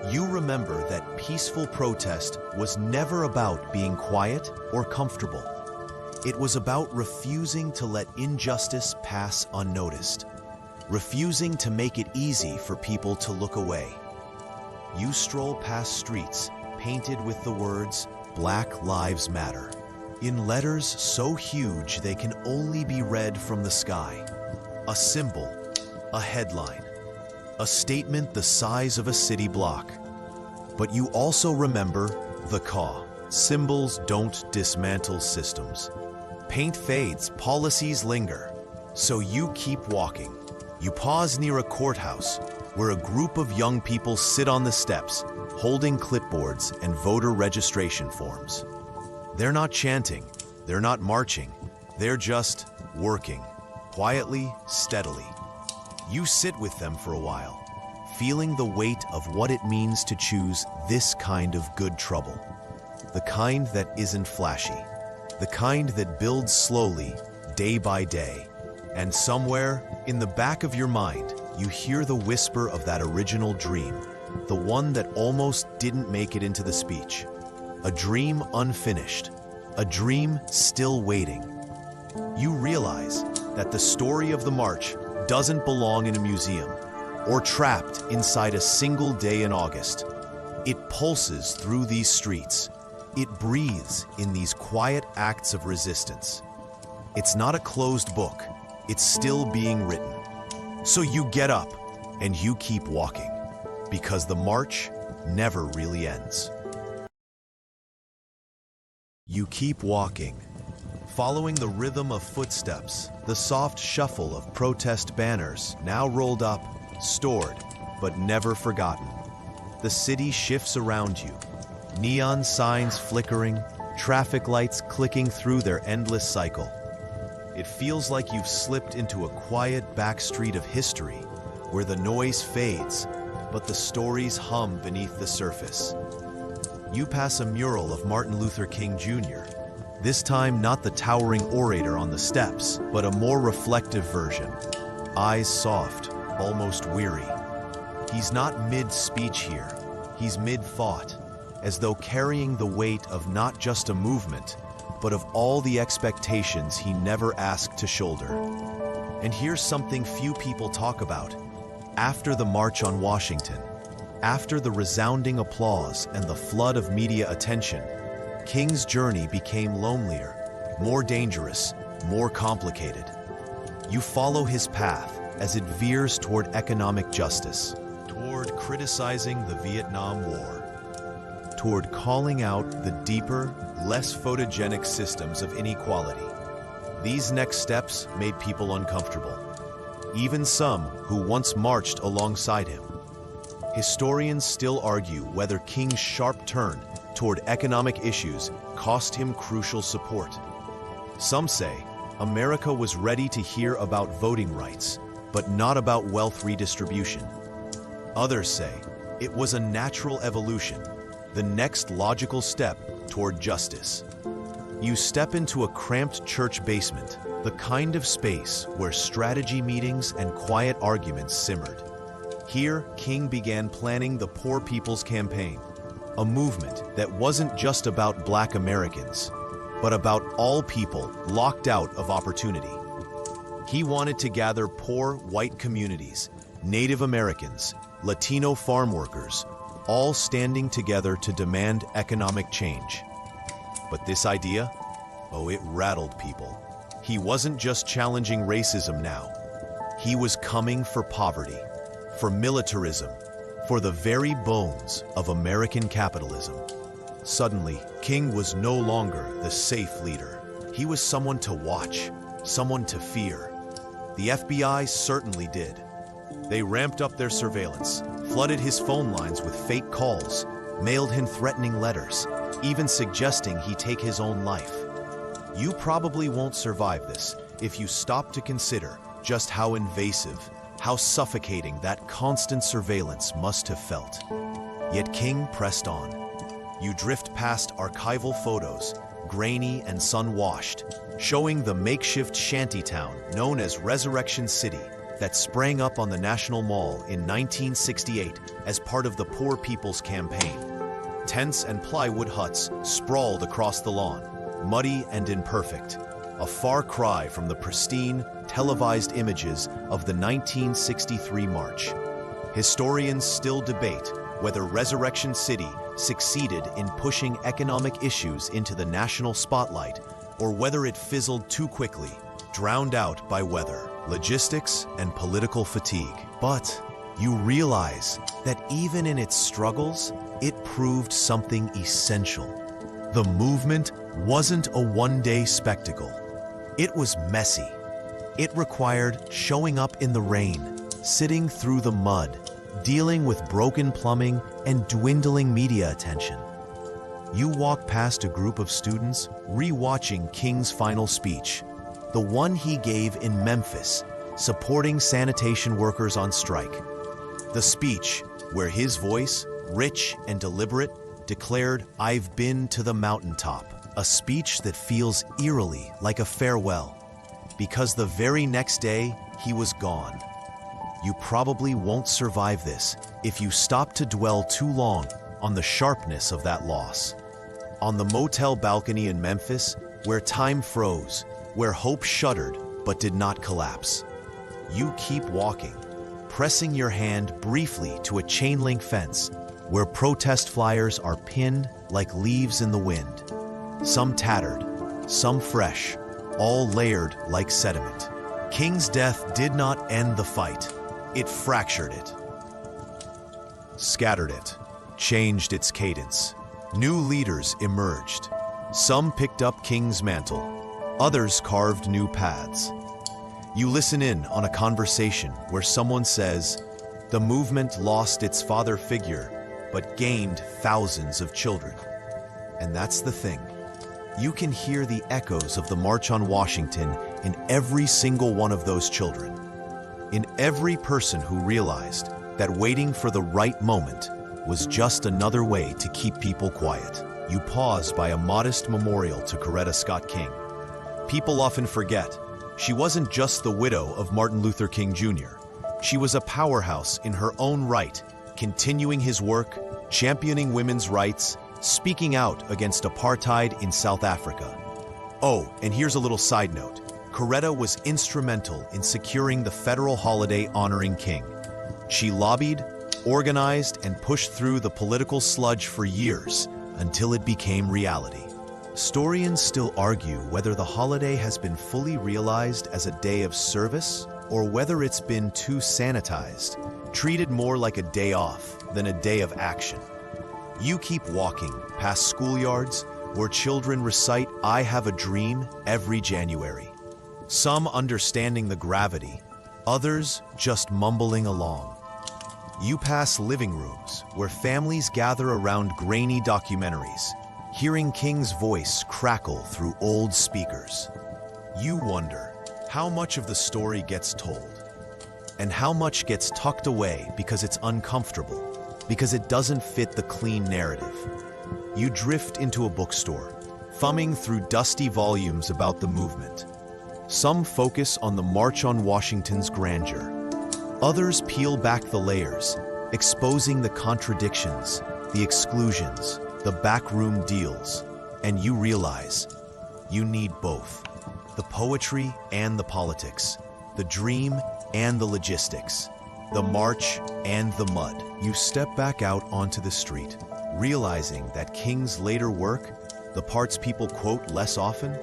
you remember that peaceful protest was never about being quiet or comfortable. It was about refusing to let injustice pass unnoticed, refusing to make it easy for people to look away. You stroll past streets painted with the words, "Black Lives Matter," in letters so huge they can only be read from the sky. A symbol, a headline, a statement the size of a city block. But you also remember The Ka. Symbols don't dismantle systems. Paint fades, policies linger. So you keep walking. You pause near a courthouse where a group of young people sit on the steps, holding clipboards and voter registration forms. They're not chanting, they're not marching, they're just working, quietly, steadily. You sit with them for a while, feeling the weight of what it means to choose this kind of good trouble. The kind that isn't flashy. The kind that builds slowly, day by day. And somewhere, in the back of your mind, you hear the whisper of that original dream, the one that almost didn't make it into the speech. A dream unfinished, a dream still waiting. You realize that the story of the march doesn't belong in a museum or trapped inside a single day in August. It pulses through these streets. It breathes in these quiet acts of resistance. It's not a closed book. It's still being written. So you get up and you keep walking, because the march never really ends. You keep walking, following the rhythm of footsteps, the soft shuffle of protest banners now rolled up, stored, but never forgotten. The city shifts around you, neon signs flickering, traffic lights clicking through their endless cycle. It feels like you've slipped into a quiet back street of history where the noise fades, but the stories hum beneath the surface. You pass a mural of Martin Luther King Jr., this time not the towering orator on the steps, but a more reflective version. Eyes soft, almost weary. He's not mid-speech here, he's mid-thought, as though carrying the weight of not just a movement, but of all the expectations he never asked to shoulder. And here's something few people talk about. After the March on Washington, after the resounding applause and the flood of media attention, King's journey became lonelier, more dangerous, more complicated. You follow his path as it veers toward economic justice, toward criticizing the Vietnam War, toward calling out the deeper, less photogenic systems of inequality. These next steps made people uncomfortable, even some who once marched alongside him. Historians still argue whether King's sharp turn toward economic issues cost him crucial support. Some say America was ready to hear about voting rights, but not about wealth redistribution. Others say it was a natural evolution, the next logical step toward justice. You step into a cramped church basement, the kind of space where strategy meetings and quiet arguments simmered. Here, King began planning the Poor People's Campaign, a movement that wasn't just about Black Americans, but about all people locked out of opportunity. He wanted to gather poor white communities, Native Americans, Latino farm workers, all standing together to demand economic change. But this idea? Oh, it rattled people. He wasn't just challenging racism now. He was coming for poverty, for militarism, for the very bones of American capitalism. Suddenly, King was no longer the safe leader. He was someone to watch, someone to fear. The FBI certainly did. They ramped up their surveillance, flooded his phone lines with fake calls, mailed him threatening letters, even suggesting he take his own life. You probably won't survive this if you stop to consider just how invasive, how suffocating that constant surveillance must have felt. Yet King pressed on. You drift past archival photos, grainy and sun-washed, showing the makeshift shantytown known as Resurrection City that sprang up on the National Mall in 1968 as part of the Poor People's Campaign. Tents and plywood huts sprawled across the lawn, muddy and imperfect, a far cry from the pristine, televised images of the 1963 march. Historians still debate whether Resurrection City succeeded in pushing economic issues into the national spotlight, or whether it fizzled too quickly, drowned out by weather, logistics, and political fatigue. But you realize that even in its struggles, it proved something essential. The movement wasn't a one-day spectacle. It was messy. It required showing up in the rain, sitting through the mud, dealing with broken plumbing and dwindling media attention. You walk past a group of students re-watching King's final speech, the one he gave in Memphis, supporting sanitation workers on strike. The speech, where his voice, rich and deliberate, declared, "I've been to the mountaintop," a speech that feels eerily like a farewell, because the very next day he was gone. You probably won't survive this if you stop to dwell too long on the sharpness of that loss. On the motel balcony in Memphis, where time froze, where hope shuddered but did not collapse, you keep walking, pressing your hand briefly to a chain-link fence where protest flyers are pinned like leaves in the wind. Some tattered, some fresh, all layered like sediment. King's death did not end the fight. It fractured it, scattered it, changed its cadence. New leaders emerged. Some picked up King's mantle. Others carved new paths. You listen in on a conversation where someone says, "The movement lost its father figure, but gained thousands of children." And that's the thing. You can hear the echoes of the March on Washington in every single one of those children. In every person who realized that waiting for the right moment was just another way to keep people quiet. You pause by a modest memorial to Coretta Scott King. People often forget, she wasn't just the widow of Martin Luther King Jr. She was a powerhouse in her own right, continuing his work, championing women's rights, speaking out against apartheid in South Africa. Oh, and here's a little side note. Coretta was instrumental in securing the federal holiday honoring King. She lobbied, organized, and pushed through the political sludge for years until it became reality. Historians still argue whether the holiday has been fully realized as a day of service or whether it's been too sanitized, treated more like a day off than a day of action. You keep walking past schoolyards where children recite "I Have a Dream" every January. Some understanding the gravity, others just mumbling along. You pass living rooms where families gather around grainy documentaries, hearing King's voice crackle through old speakers. You wonder how much of the story gets told and how much gets tucked away because it's uncomfortable, because it doesn't fit the clean narrative. You drift into a bookstore, thumbing through dusty volumes about the movement. Some focus on the March on Washington's grandeur. Others peel back the layers, exposing the contradictions, the exclusions, the backroom deals, and you realize you need both. The poetry and the politics, the dream and the logistics, the march and the mud. You step back out onto the street, realizing that King's later work, the parts people quote less often,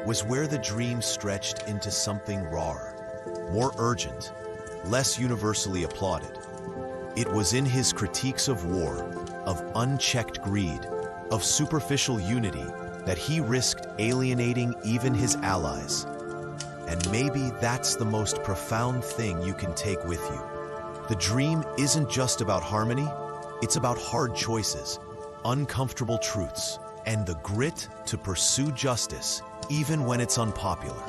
was where the dream stretched into something rawer, more urgent, less universally applauded. It was in his critiques of war, of unchecked greed, of superficial unity that he risked alienating even his allies. And maybe that's the most profound thing you can take with you. The dream isn't just about harmony, it's about hard choices, uncomfortable truths, and the grit to pursue justice even when it's unpopular.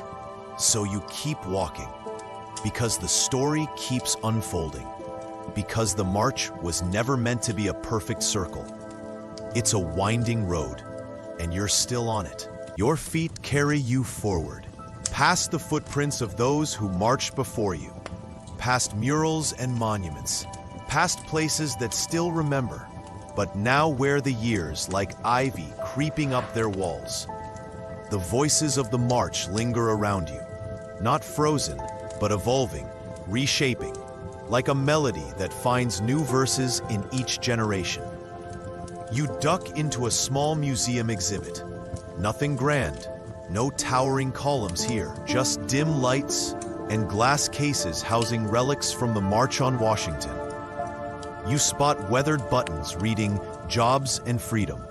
So you keep walking, because the story keeps unfolding, because the march was never meant to be a perfect circle. It's a winding road, and you're still on it. Your feet carry you forward, past the footprints of those who marched before you, past murals and monuments, past places that still remember, but now wear the years like ivy creeping up their walls. The voices of the march linger around you, not frozen, but evolving, reshaping, like a melody that finds new verses in each generation. You duck into a small museum exhibit. Nothing grand, no towering columns here, just dim lights and glass cases housing relics from the March on Washington. You spot weathered buttons reading "Jobs and Freedom,"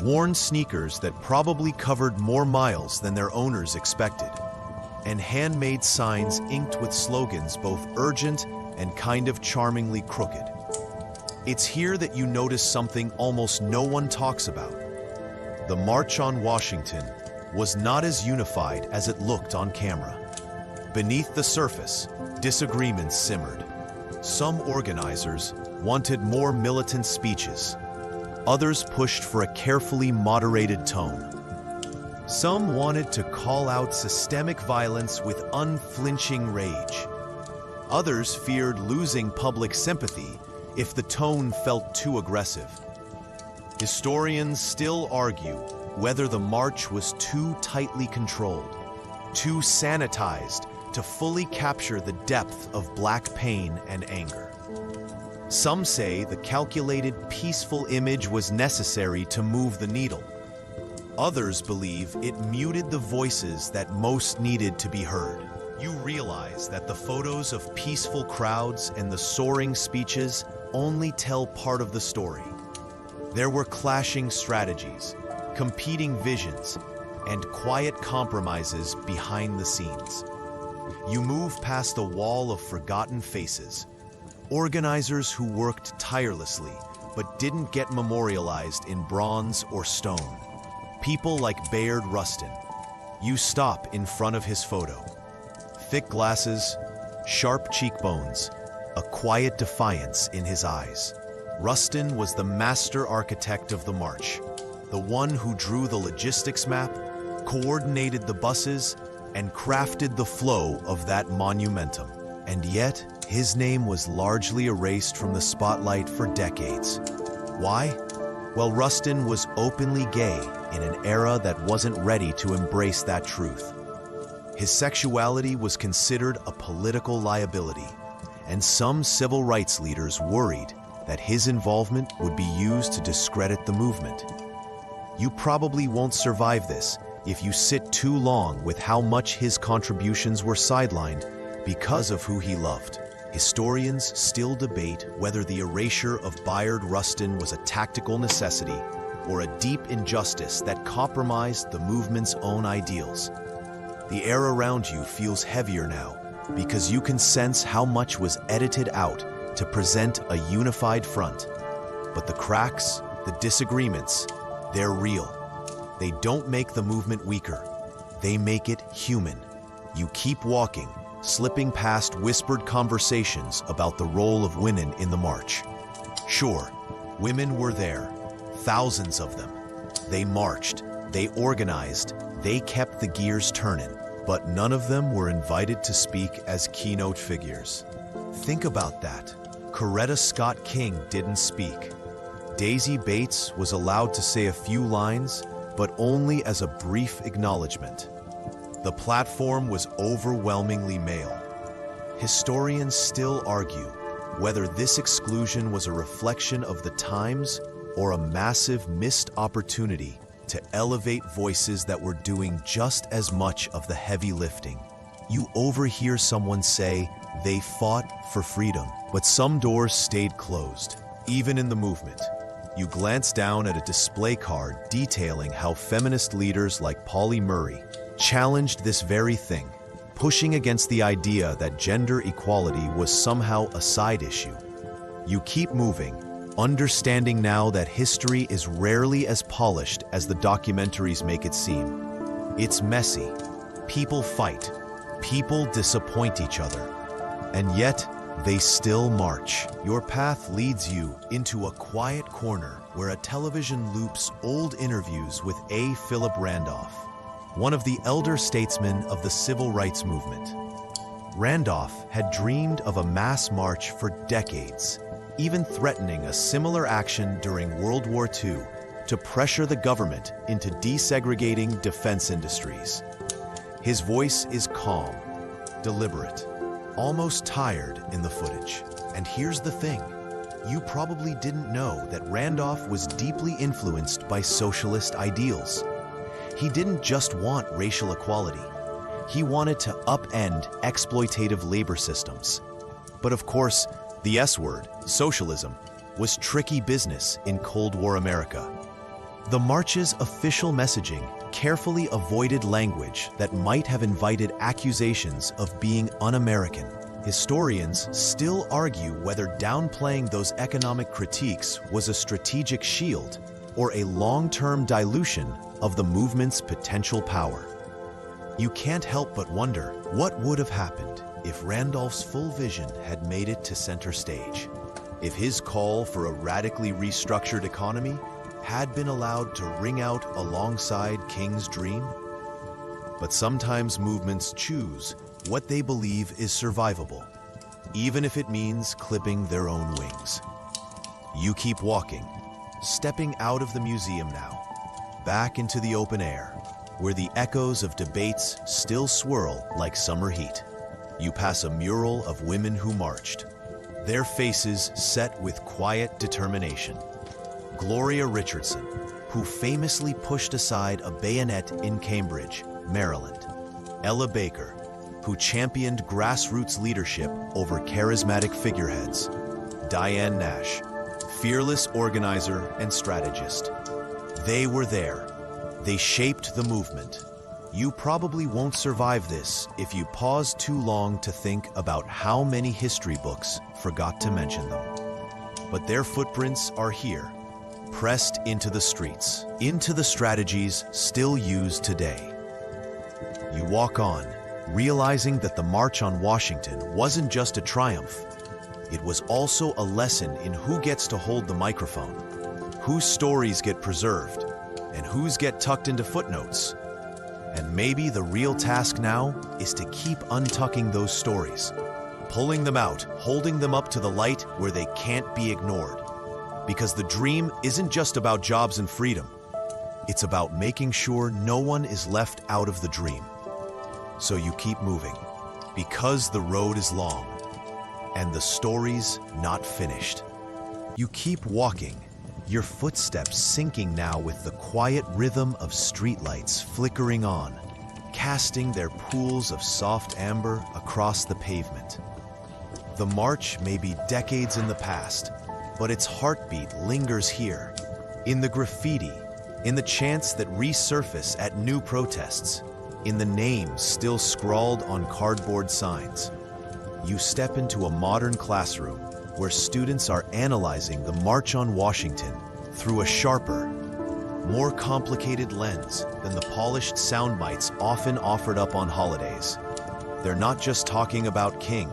worn sneakers that probably covered more miles than their owners expected, and handmade signs inked with slogans both urgent and kind of charmingly crooked. It's here that you notice something almost no one talks about. The March on Washington was not as unified as it looked on camera. Beneath the surface, disagreements simmered. Some organizers wanted more militant speeches. Others pushed for a carefully moderated tone. Some wanted to call out systemic violence with unflinching rage. Others feared losing public sympathy if the tone felt too aggressive. Historians still argue whether the march was too tightly controlled, too sanitized to fully capture the depth of Black pain and anger. Some say the calculated, peaceful image was necessary to move the needle. Others believe it muted the voices that most needed to be heard. You realize that the photos of peaceful crowds and the soaring speeches only tell part of the story. There were clashing strategies, competing visions, and quiet compromises behind the scenes. You move past the wall of forgotten faces, organizers who worked tirelessly but didn't get memorialized in bronze or stone. People like Bayard Rustin. You stop in front of his photo. Thick glasses, sharp cheekbones, a quiet defiance in his eyes. Rustin was the master architect of the march, the one who drew the logistics map, coordinated the buses, and crafted the flow of that monumentum. And yet, his name was largely erased from the spotlight for decades. Why? Well, Rustin was openly gay in an era that wasn't ready to embrace that truth. His sexuality was considered a political liability, and some civil rights leaders worried that his involvement would be used to discredit the movement. You probably won't survive this if you sit too long with how much his contributions were sidelined because of who he loved. Historians still debate whether the erasure of Bayard Rustin was a tactical necessity or a deep injustice that compromised the movement's own ideals. The air around you feels heavier now because you can sense how much was edited out to present a unified front. But the cracks, the disagreements, they're real. They don't make the movement weaker. They make it human. You keep walking, slipping past whispered conversations about the role of women in the march. Sure, women were there, thousands of them. They marched, they organized, they kept the gears turning, but none of them were invited to speak as keynote figures. Think about that. Coretta Scott King didn't speak. Daisy Bates was allowed to say a few lines, but only as a brief acknowledgement. The platform was overwhelmingly male. Historians still argue whether this exclusion was a reflection of the times or a massive missed opportunity to elevate voices that were doing just as much of the heavy lifting. You overhear someone say they fought for freedom, but some doors stayed closed, even in the movement. You glance down at a display card detailing how feminist leaders like Pauli Murray challenged this very thing, pushing against the idea that gender equality was somehow a side issue. You keep moving, understanding now that history is rarely as polished as the documentaries make it seem. It's messy. People fight. People disappoint each other. And yet, they still march. Your path leads you into a quiet corner where a television loops old interviews with A. Philip Randolph, one of the elder statesmen of the civil rights movement. Randolph had dreamed of a mass march for decades, even threatening a similar action during World War II to pressure the government into desegregating defense industries. His voice is calm, deliberate, almost tired in the footage. And here's the thing. You probably didn't know that Randolph was deeply influenced by socialist ideals. He didn't just want racial equality. He wanted to upend exploitative labor systems. But of course, The S word, socialism, was tricky business in Cold War America. The march's official messaging carefully avoided language that might have invited accusations of being un-American. Historians still argue whether downplaying those economic critiques was a strategic shield or a long-term dilution of the movement's potential power. You can't help but wonder what would have happened if Randolph's full vision had made it to center stage, if his call for a radically restructured economy had been allowed to ring out alongside King's dream. But sometimes movements choose what they believe is survivable, even if it means clipping their own wings. You keep walking, stepping out of the museum now, back into the open air, where the echoes of debates still swirl like summer heat. You pass a mural of women who marched, their faces set with quiet determination. Gloria Richardson, who famously pushed aside a bayonet in Cambridge, Maryland. Ella Baker, who championed grassroots leadership over charismatic figureheads. Diane Nash, fearless organizer and strategist. They were there. They shaped the movement. You probably won't survive this if you pause too long to think about how many history books forgot to mention them. But their footprints are here, pressed into the streets, into the strategies still used today. You walk on, realizing that the March on Washington wasn't just a triumph. It was also a lesson in who gets to hold the microphone, whose stories get preserved, and whose get tucked into footnotes. And maybe the real task now is to keep untucking those stories, pulling them out, holding them up to the light where they can't be ignored. Because the dream isn't just about jobs and freedom. It's about making sure no one is left out of the dream. So you keep moving, because the road is long, and the story's not finished. You keep walking, your footsteps sinking now with the quiet rhythm of streetlights flickering on, casting their pools of soft amber across the pavement. The march may be decades in the past, but its heartbeat lingers here, in the graffiti, in the chants that resurface at new protests, in the names still scrawled on cardboard signs. You step into a modern classroom where students are analyzing the March on Washington through a sharper, more complicated lens than the polished sound bites often offered up on holidays. They're not just talking about King,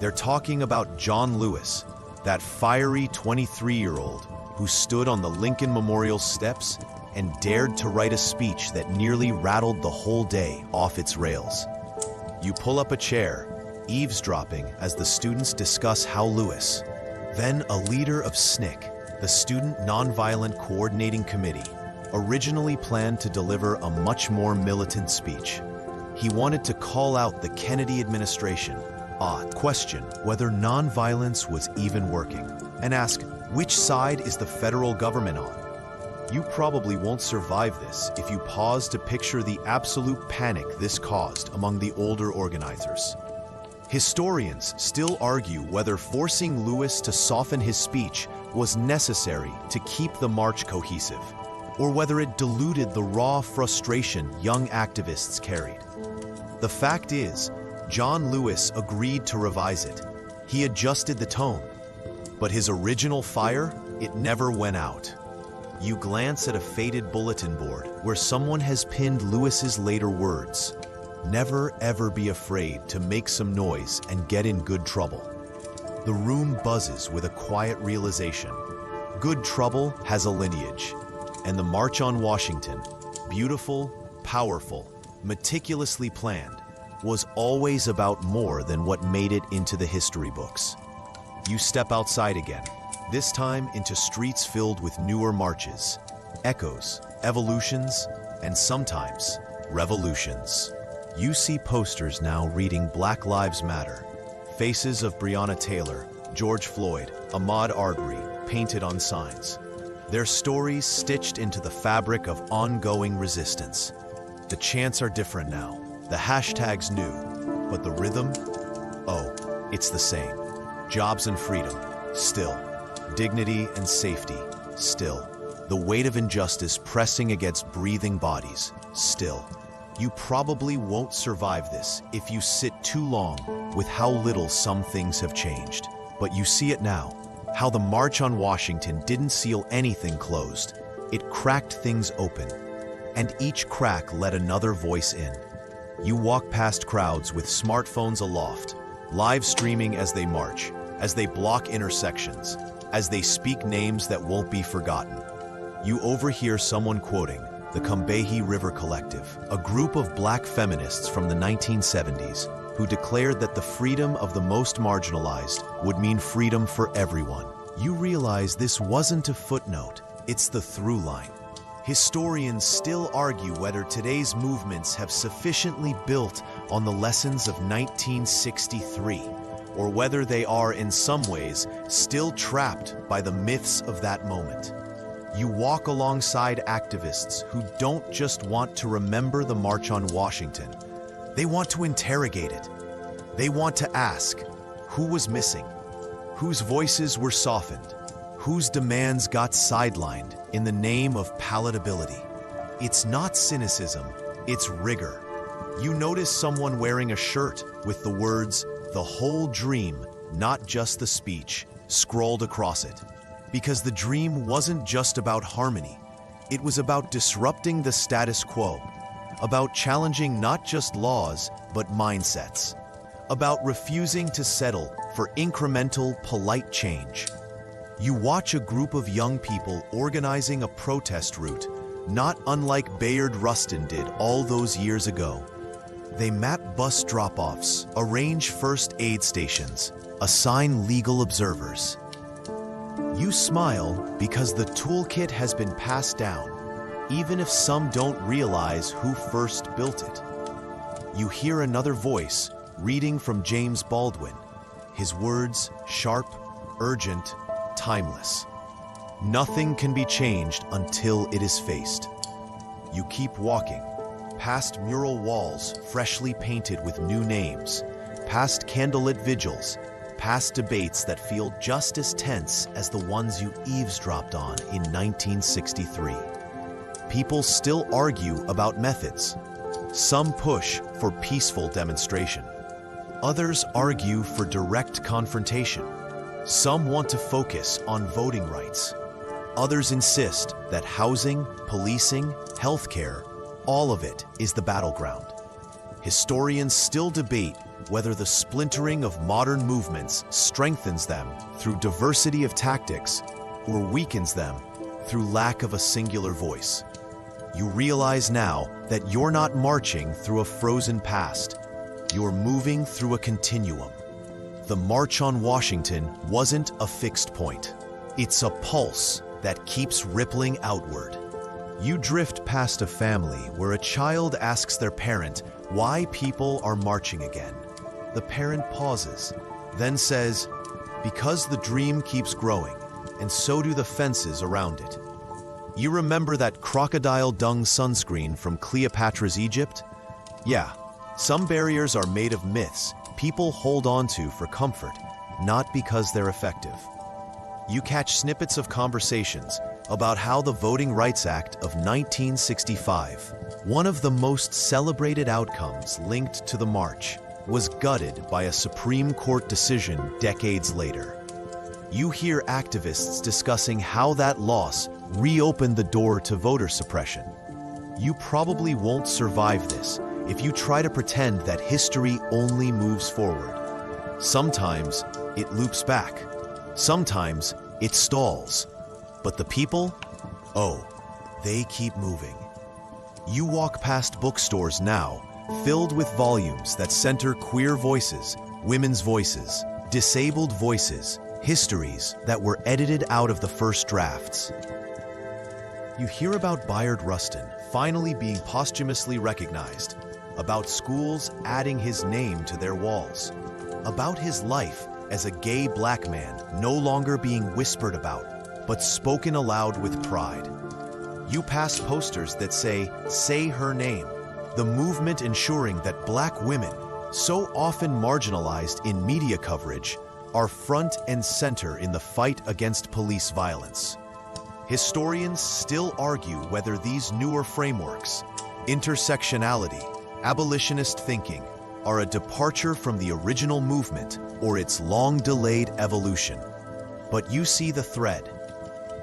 they're talking about John Lewis, that fiery 23-year-old who stood on the Lincoln Memorial steps and dared to write a speech that nearly rattled the whole day off its rails. You pull up a chair, eavesdropping as the students discuss how Lewis, then a leader of SNCC, the Student Nonviolent Coordinating Committee, originally planned to deliver a much more militant speech. He wanted to call out the Kennedy administration, question whether nonviolence was even working, and ask, which side is the federal government on? You probably won't survive this if you pause to picture the absolute panic this caused among the older organizers. Historians still argue whether forcing Lewis to soften his speech was necessary to keep the march cohesive, or whether it diluted the raw frustration young activists carried. The fact is, John Lewis agreed to revise it. He adjusted the tone, but his original fire, it never went out. You glance at a faded bulletin board where someone has pinned Lewis's later words. Never ever be afraid to make some noise and get in good trouble. The room buzzes with a quiet realization. Good trouble has a lineage, and the March on Washington, beautiful, powerful, meticulously planned, was always about more than what made it into the history books. You step outside again, this time into streets filled with newer marches, echoes, evolutions, and sometimes revolutions. You see posters now reading Black Lives Matter, faces of Breonna Taylor, George Floyd, Ahmaud Arbery painted on signs. Their stories stitched into the fabric of ongoing resistance. The chants are different now, the hashtags new, but the rhythm, oh, it's the same. Jobs and freedom, still. Dignity and safety, still. The weight of injustice pressing against breathing bodies, still. You probably won't survive this if you sit too long with how little some things have changed. But you see it now, how the March on Washington didn't seal anything closed. It cracked things open, and each crack let another voice in. You walk past crowds with smartphones aloft, live streaming as they march, as they block intersections, as they speak names that won't be forgotten. You overhear someone quoting the Combahee River Collective, a group of black feminists from the 1970s who declared that the freedom of the most marginalized would mean freedom for everyone. You realize this wasn't a footnote, it's the through line. Historians still argue whether today's movements have sufficiently built on the lessons of 1963, or whether they are in some ways still trapped by the myths of that moment. You walk alongside activists who don't just want to remember the March on Washington. They want to interrogate it. They want to ask, who was missing? Whose voices were softened? Whose demands got sidelined in the name of palatability? It's not cynicism, it's rigor. You notice someone wearing a shirt with the words, "The whole dream, not just the speech," scrawled across it. Because the dream wasn't just about harmony. It was about disrupting the status quo, about challenging not just laws, but mindsets, about refusing to settle for incremental, polite change. You watch a group of young people organizing a protest route, not unlike Bayard Rustin did all those years ago. They map bus drop-offs, arrange first aid stations, assign legal observers. You smile because the toolkit has been passed down, even if some don't realize who first built it. You hear another voice reading from James Baldwin, his words sharp, urgent, timeless. Nothing can be changed until it is faced. You keep walking, past mural walls freshly painted with new names, past candlelit vigils, past debates that feel just as tense as the ones you eavesdropped on in 1963. People still argue about methods. Some push for peaceful demonstration. Others argue for direct confrontation. Some want to focus on voting rights. Others insist that housing, policing, healthcare, all of it is the battleground. Historians still debate whether the splintering of modern movements strengthens them through diversity of tactics or weakens them through lack of a singular voice. You realize now that you're not marching through a frozen past. You're moving through a continuum. The March on Washington wasn't a fixed point. It's a pulse that keeps rippling outward. You drift past a family where a child asks their parent why people are marching again. The parent pauses, then says, "Because the dream keeps growing, and so do the fences around it." You remember that crocodile dung sunscreen from Cleopatra's Egypt? Yeah, some barriers are made of myths people hold on to for comfort, not because they're effective. You catch snippets of conversations about how the Voting Rights Act of 1965, one of the most celebrated outcomes linked to the march, was gutted by a Supreme Court decision decades later. You hear activists discussing how that loss reopened the door to voter suppression. You probably won't survive this if you try to pretend that history only moves forward. Sometimes it loops back. Sometimes it stalls. But the people? Oh, they keep moving. You walk past bookstores now, filled with volumes that center queer voices, women's voices, disabled voices, histories that were edited out of the first drafts. You hear about Bayard Rustin finally being posthumously recognized, about schools adding his name to their walls, about his life as a gay black man no longer being whispered about, but spoken aloud with pride. You pass posters that say her name, the movement ensuring that black women, so often marginalized in media coverage, are front and center in the fight against police violence. Historians still argue whether these newer frameworks, intersectionality, abolitionist thinking, are a departure from the original movement or its long-delayed evolution. But you see the thread.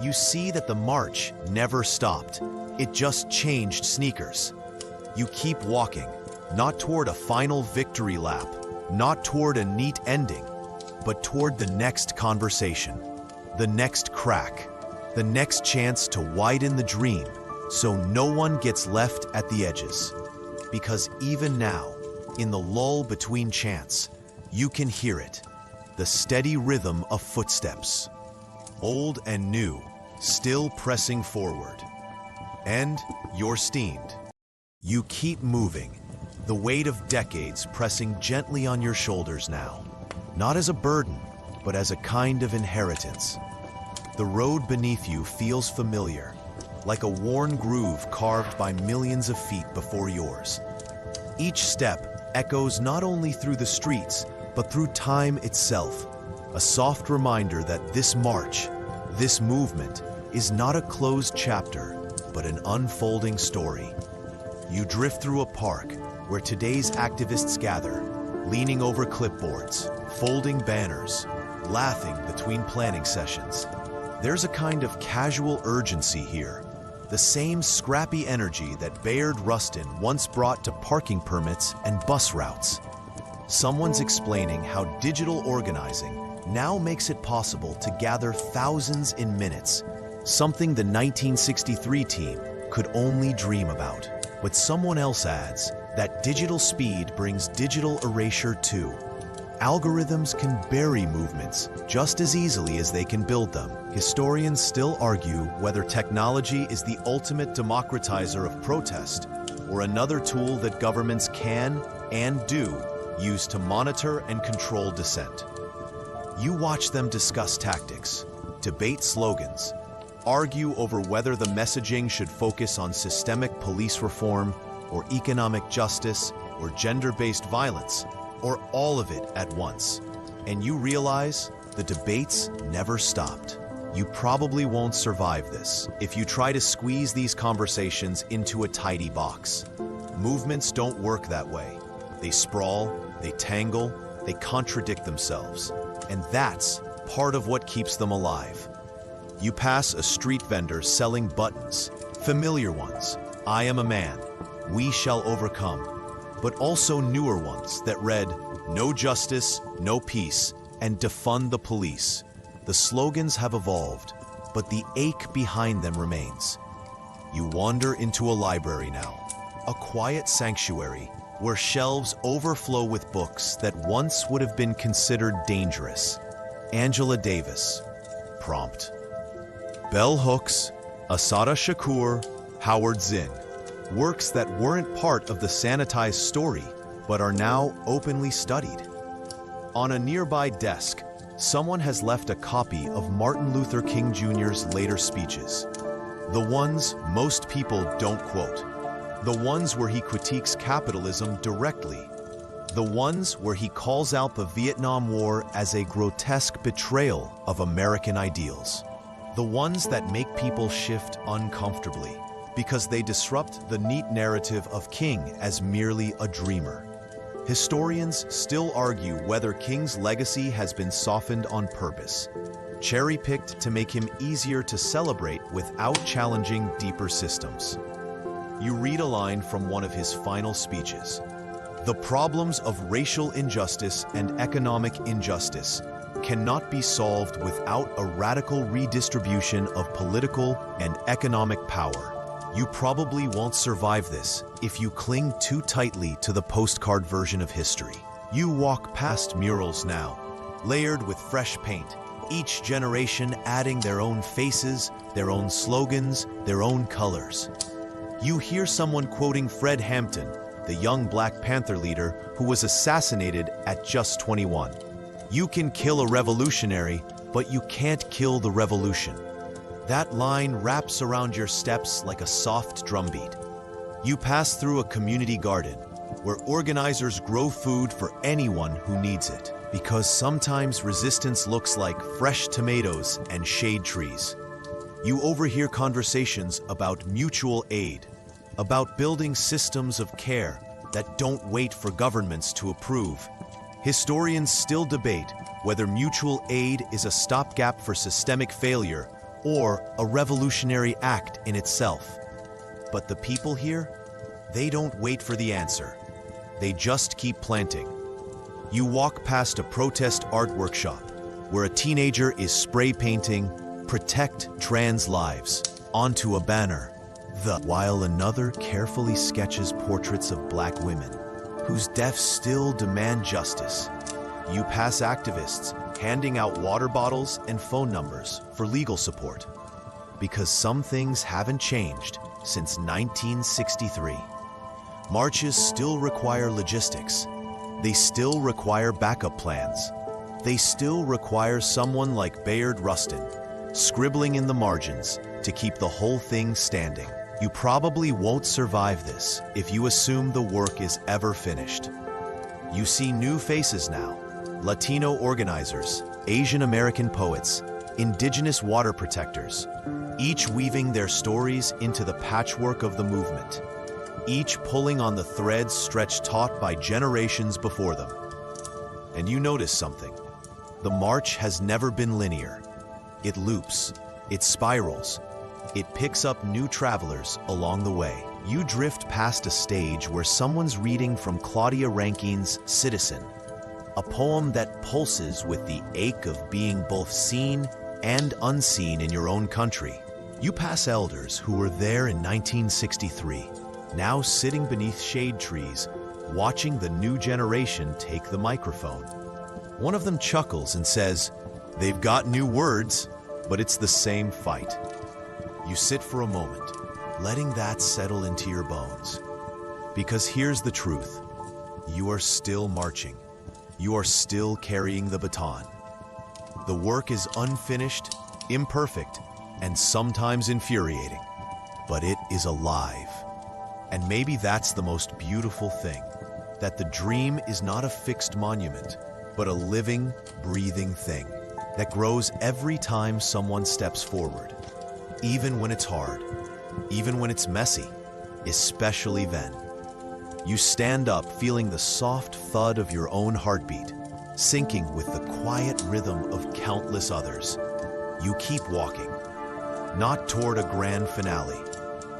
You see that the march never stopped. It just changed sneakers. You keep walking, not toward a final victory lap, not toward a neat ending, but toward the next conversation, the next crack, the next chance to widen the dream so no one gets left at the edges. Because even now, in the lull between chants, you can hear it, the steady rhythm of footsteps. Old and new, still pressing forward. And you're steamed. You keep moving, the weight of decades pressing gently on your shoulders now, not as a burden, but as a kind of inheritance. The road beneath you feels familiar, like a worn groove carved by millions of feet before yours. Each step echoes not only through the streets, but through time itself, a soft reminder that this march, this movement, is not a closed chapter, but an unfolding story. You drift through a park where today's activists gather, leaning over clipboards, folding banners, laughing between planning sessions. There's a kind of casual urgency here, the same scrappy energy that Bayard Rustin once brought to parking permits and bus routes. Someone's explaining how digital organizing now makes it possible to gather thousands in minutes, something the 1963 team could only dream about. But someone else adds that digital speed brings digital erasure too. Algorithms can bury movements just as easily as they can build them. Historians still argue whether technology is the ultimate democratizer of protest or another tool that governments can and do use to monitor and control dissent. You watch them discuss tactics, debate slogans, argue over whether the messaging should focus on systemic police reform or economic justice or gender-based violence, or all of it at once. And you realize the debates never stopped. You probably won't survive this if you try to squeeze these conversations into a tidy box. Movements don't work that way. They sprawl, they tangle, they contradict themselves. And that's part of what keeps them alive. You pass a street vendor selling buttons, familiar ones, "I am a man, we shall overcome," but also newer ones that read, "No justice, no peace," and "Defund the police." The slogans have evolved, but the ache behind them remains. You wander into a library now, a quiet sanctuary where shelves overflow with books that once would have been considered dangerous. Angela Davis, Prompt. Bell Hooks, Assata Shakur, Howard Zinn. Works that weren't part of the sanitized story, but are now openly studied. On a nearby desk, someone has left a copy of Martin Luther King Jr.'s later speeches. The ones most people don't quote. The ones where he critiques capitalism directly. The ones where he calls out the Vietnam War as a grotesque betrayal of American ideals. The ones that make people shift uncomfortably because they disrupt the neat narrative of King as merely a dreamer. Historians still argue whether King's legacy has been softened on purpose, cherry-picked to make him easier to celebrate without challenging deeper systems. You read a line from one of his final speeches. The problems of racial injustice and economic injustice cannot be solved without a radical redistribution of political and economic power. You probably won't survive this if you cling too tightly to the postcard version of history. You walk past murals now, layered with fresh paint, each generation adding their own faces, their own slogans, their own colors. You hear someone quoting Fred Hampton, the young Black Panther leader who was assassinated at just 21. You can kill a revolutionary, but you can't kill the revolution. That line wraps around your steps like a soft drumbeat. You pass through a community garden where organizers grow food for anyone who needs it. Because sometimes resistance looks like fresh tomatoes and shade trees. You overhear conversations about mutual aid, about building systems of care that don't wait for governments to approve. Historians still debate whether mutual aid is a stopgap for systemic failure or a revolutionary act in itself. But the people here, they don't wait for the answer. They just keep planting. You walk past a protest art workshop where a teenager is spray painting "Protect Trans Lives" onto a banner, while another carefully sketches portraits of Black women whose deaths still demand justice. You pass activists handing out water bottles and phone numbers for legal support. Because some things haven't changed since 1963. Marches still require logistics. They still require backup plans. They still require someone like Bayard Rustin, scribbling in the margins to keep the whole thing standing. You probably won't survive this if you assume the work is ever finished. You see new faces now: Latino organizers, Asian American poets, indigenous water protectors, each weaving their stories into the patchwork of the movement, each pulling on the threads stretched taut by generations before them. And you notice something. The march has never been linear. It loops, it spirals, it picks up new travelers along the way. You drift past a stage where someone's reading from Claudia Rankine's Citizen, a poem that pulses with the ache of being both seen and unseen in your own country. You pass elders who were there in 1963, now sitting beneath shade trees, watching the new generation take the microphone. One of them chuckles and says, "They've got new words, but it's the same fight." You sit for a moment, letting that settle into your bones. Because here's the truth. You are still marching. You are still carrying the baton. The work is unfinished, imperfect, and sometimes infuriating, but it is alive. And maybe that's the most beautiful thing, that the dream is not a fixed monument, but a living, breathing thing that grows every time someone steps forward. Even when it's hard, even when it's messy, especially then. You stand up feeling the soft thud of your own heartbeat, syncing with the quiet rhythm of countless others. You keep walking, not toward a grand finale,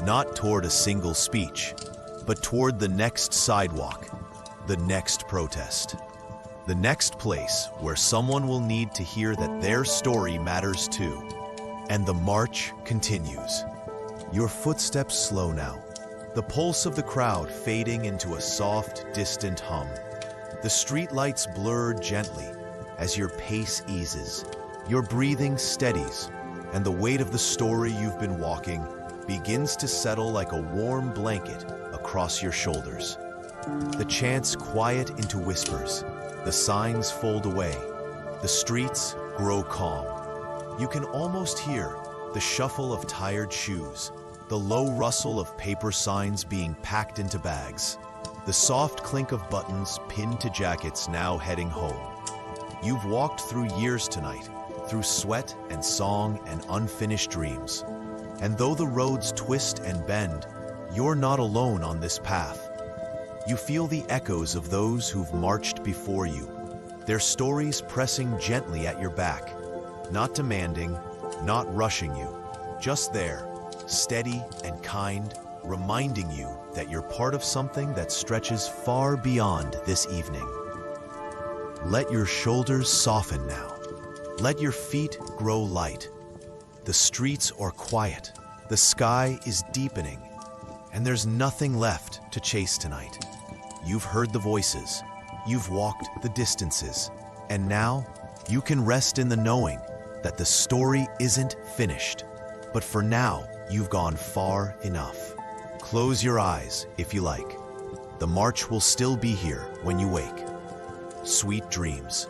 not toward a single speech, but toward the next sidewalk, the next protest, the next place where someone will need to hear that their story matters too. And the march continues. Your footsteps slow now, the pulse of the crowd fading into a soft, distant hum. The streetlights blur gently as your pace eases. Your breathing steadies, and the weight of the story you've been walking begins to settle like a warm blanket across your shoulders. The chants quiet into whispers. The signs fold away. The streets grow calm. You can almost hear the shuffle of tired shoes, the low rustle of paper signs being packed into bags, the soft clink of buttons pinned to jackets now heading home. You've walked through years tonight, through sweat and song and unfinished dreams. And though the roads twist and bend, you're not alone on this path. You feel the echoes of those who've marched before you, their stories pressing gently at your back, not demanding, not rushing you, just there, steady and kind, reminding you that you're part of something that stretches far beyond this evening. Let your shoulders soften now. Let your feet grow light. The streets are quiet. The sky is deepening. And there's nothing left to chase tonight. You've heard the voices. You've walked the distances. And now you can rest in the knowing that the story isn't finished. But for now, you've gone far enough. Close your eyes if you like. The march will still be here when you wake. Sweet dreams.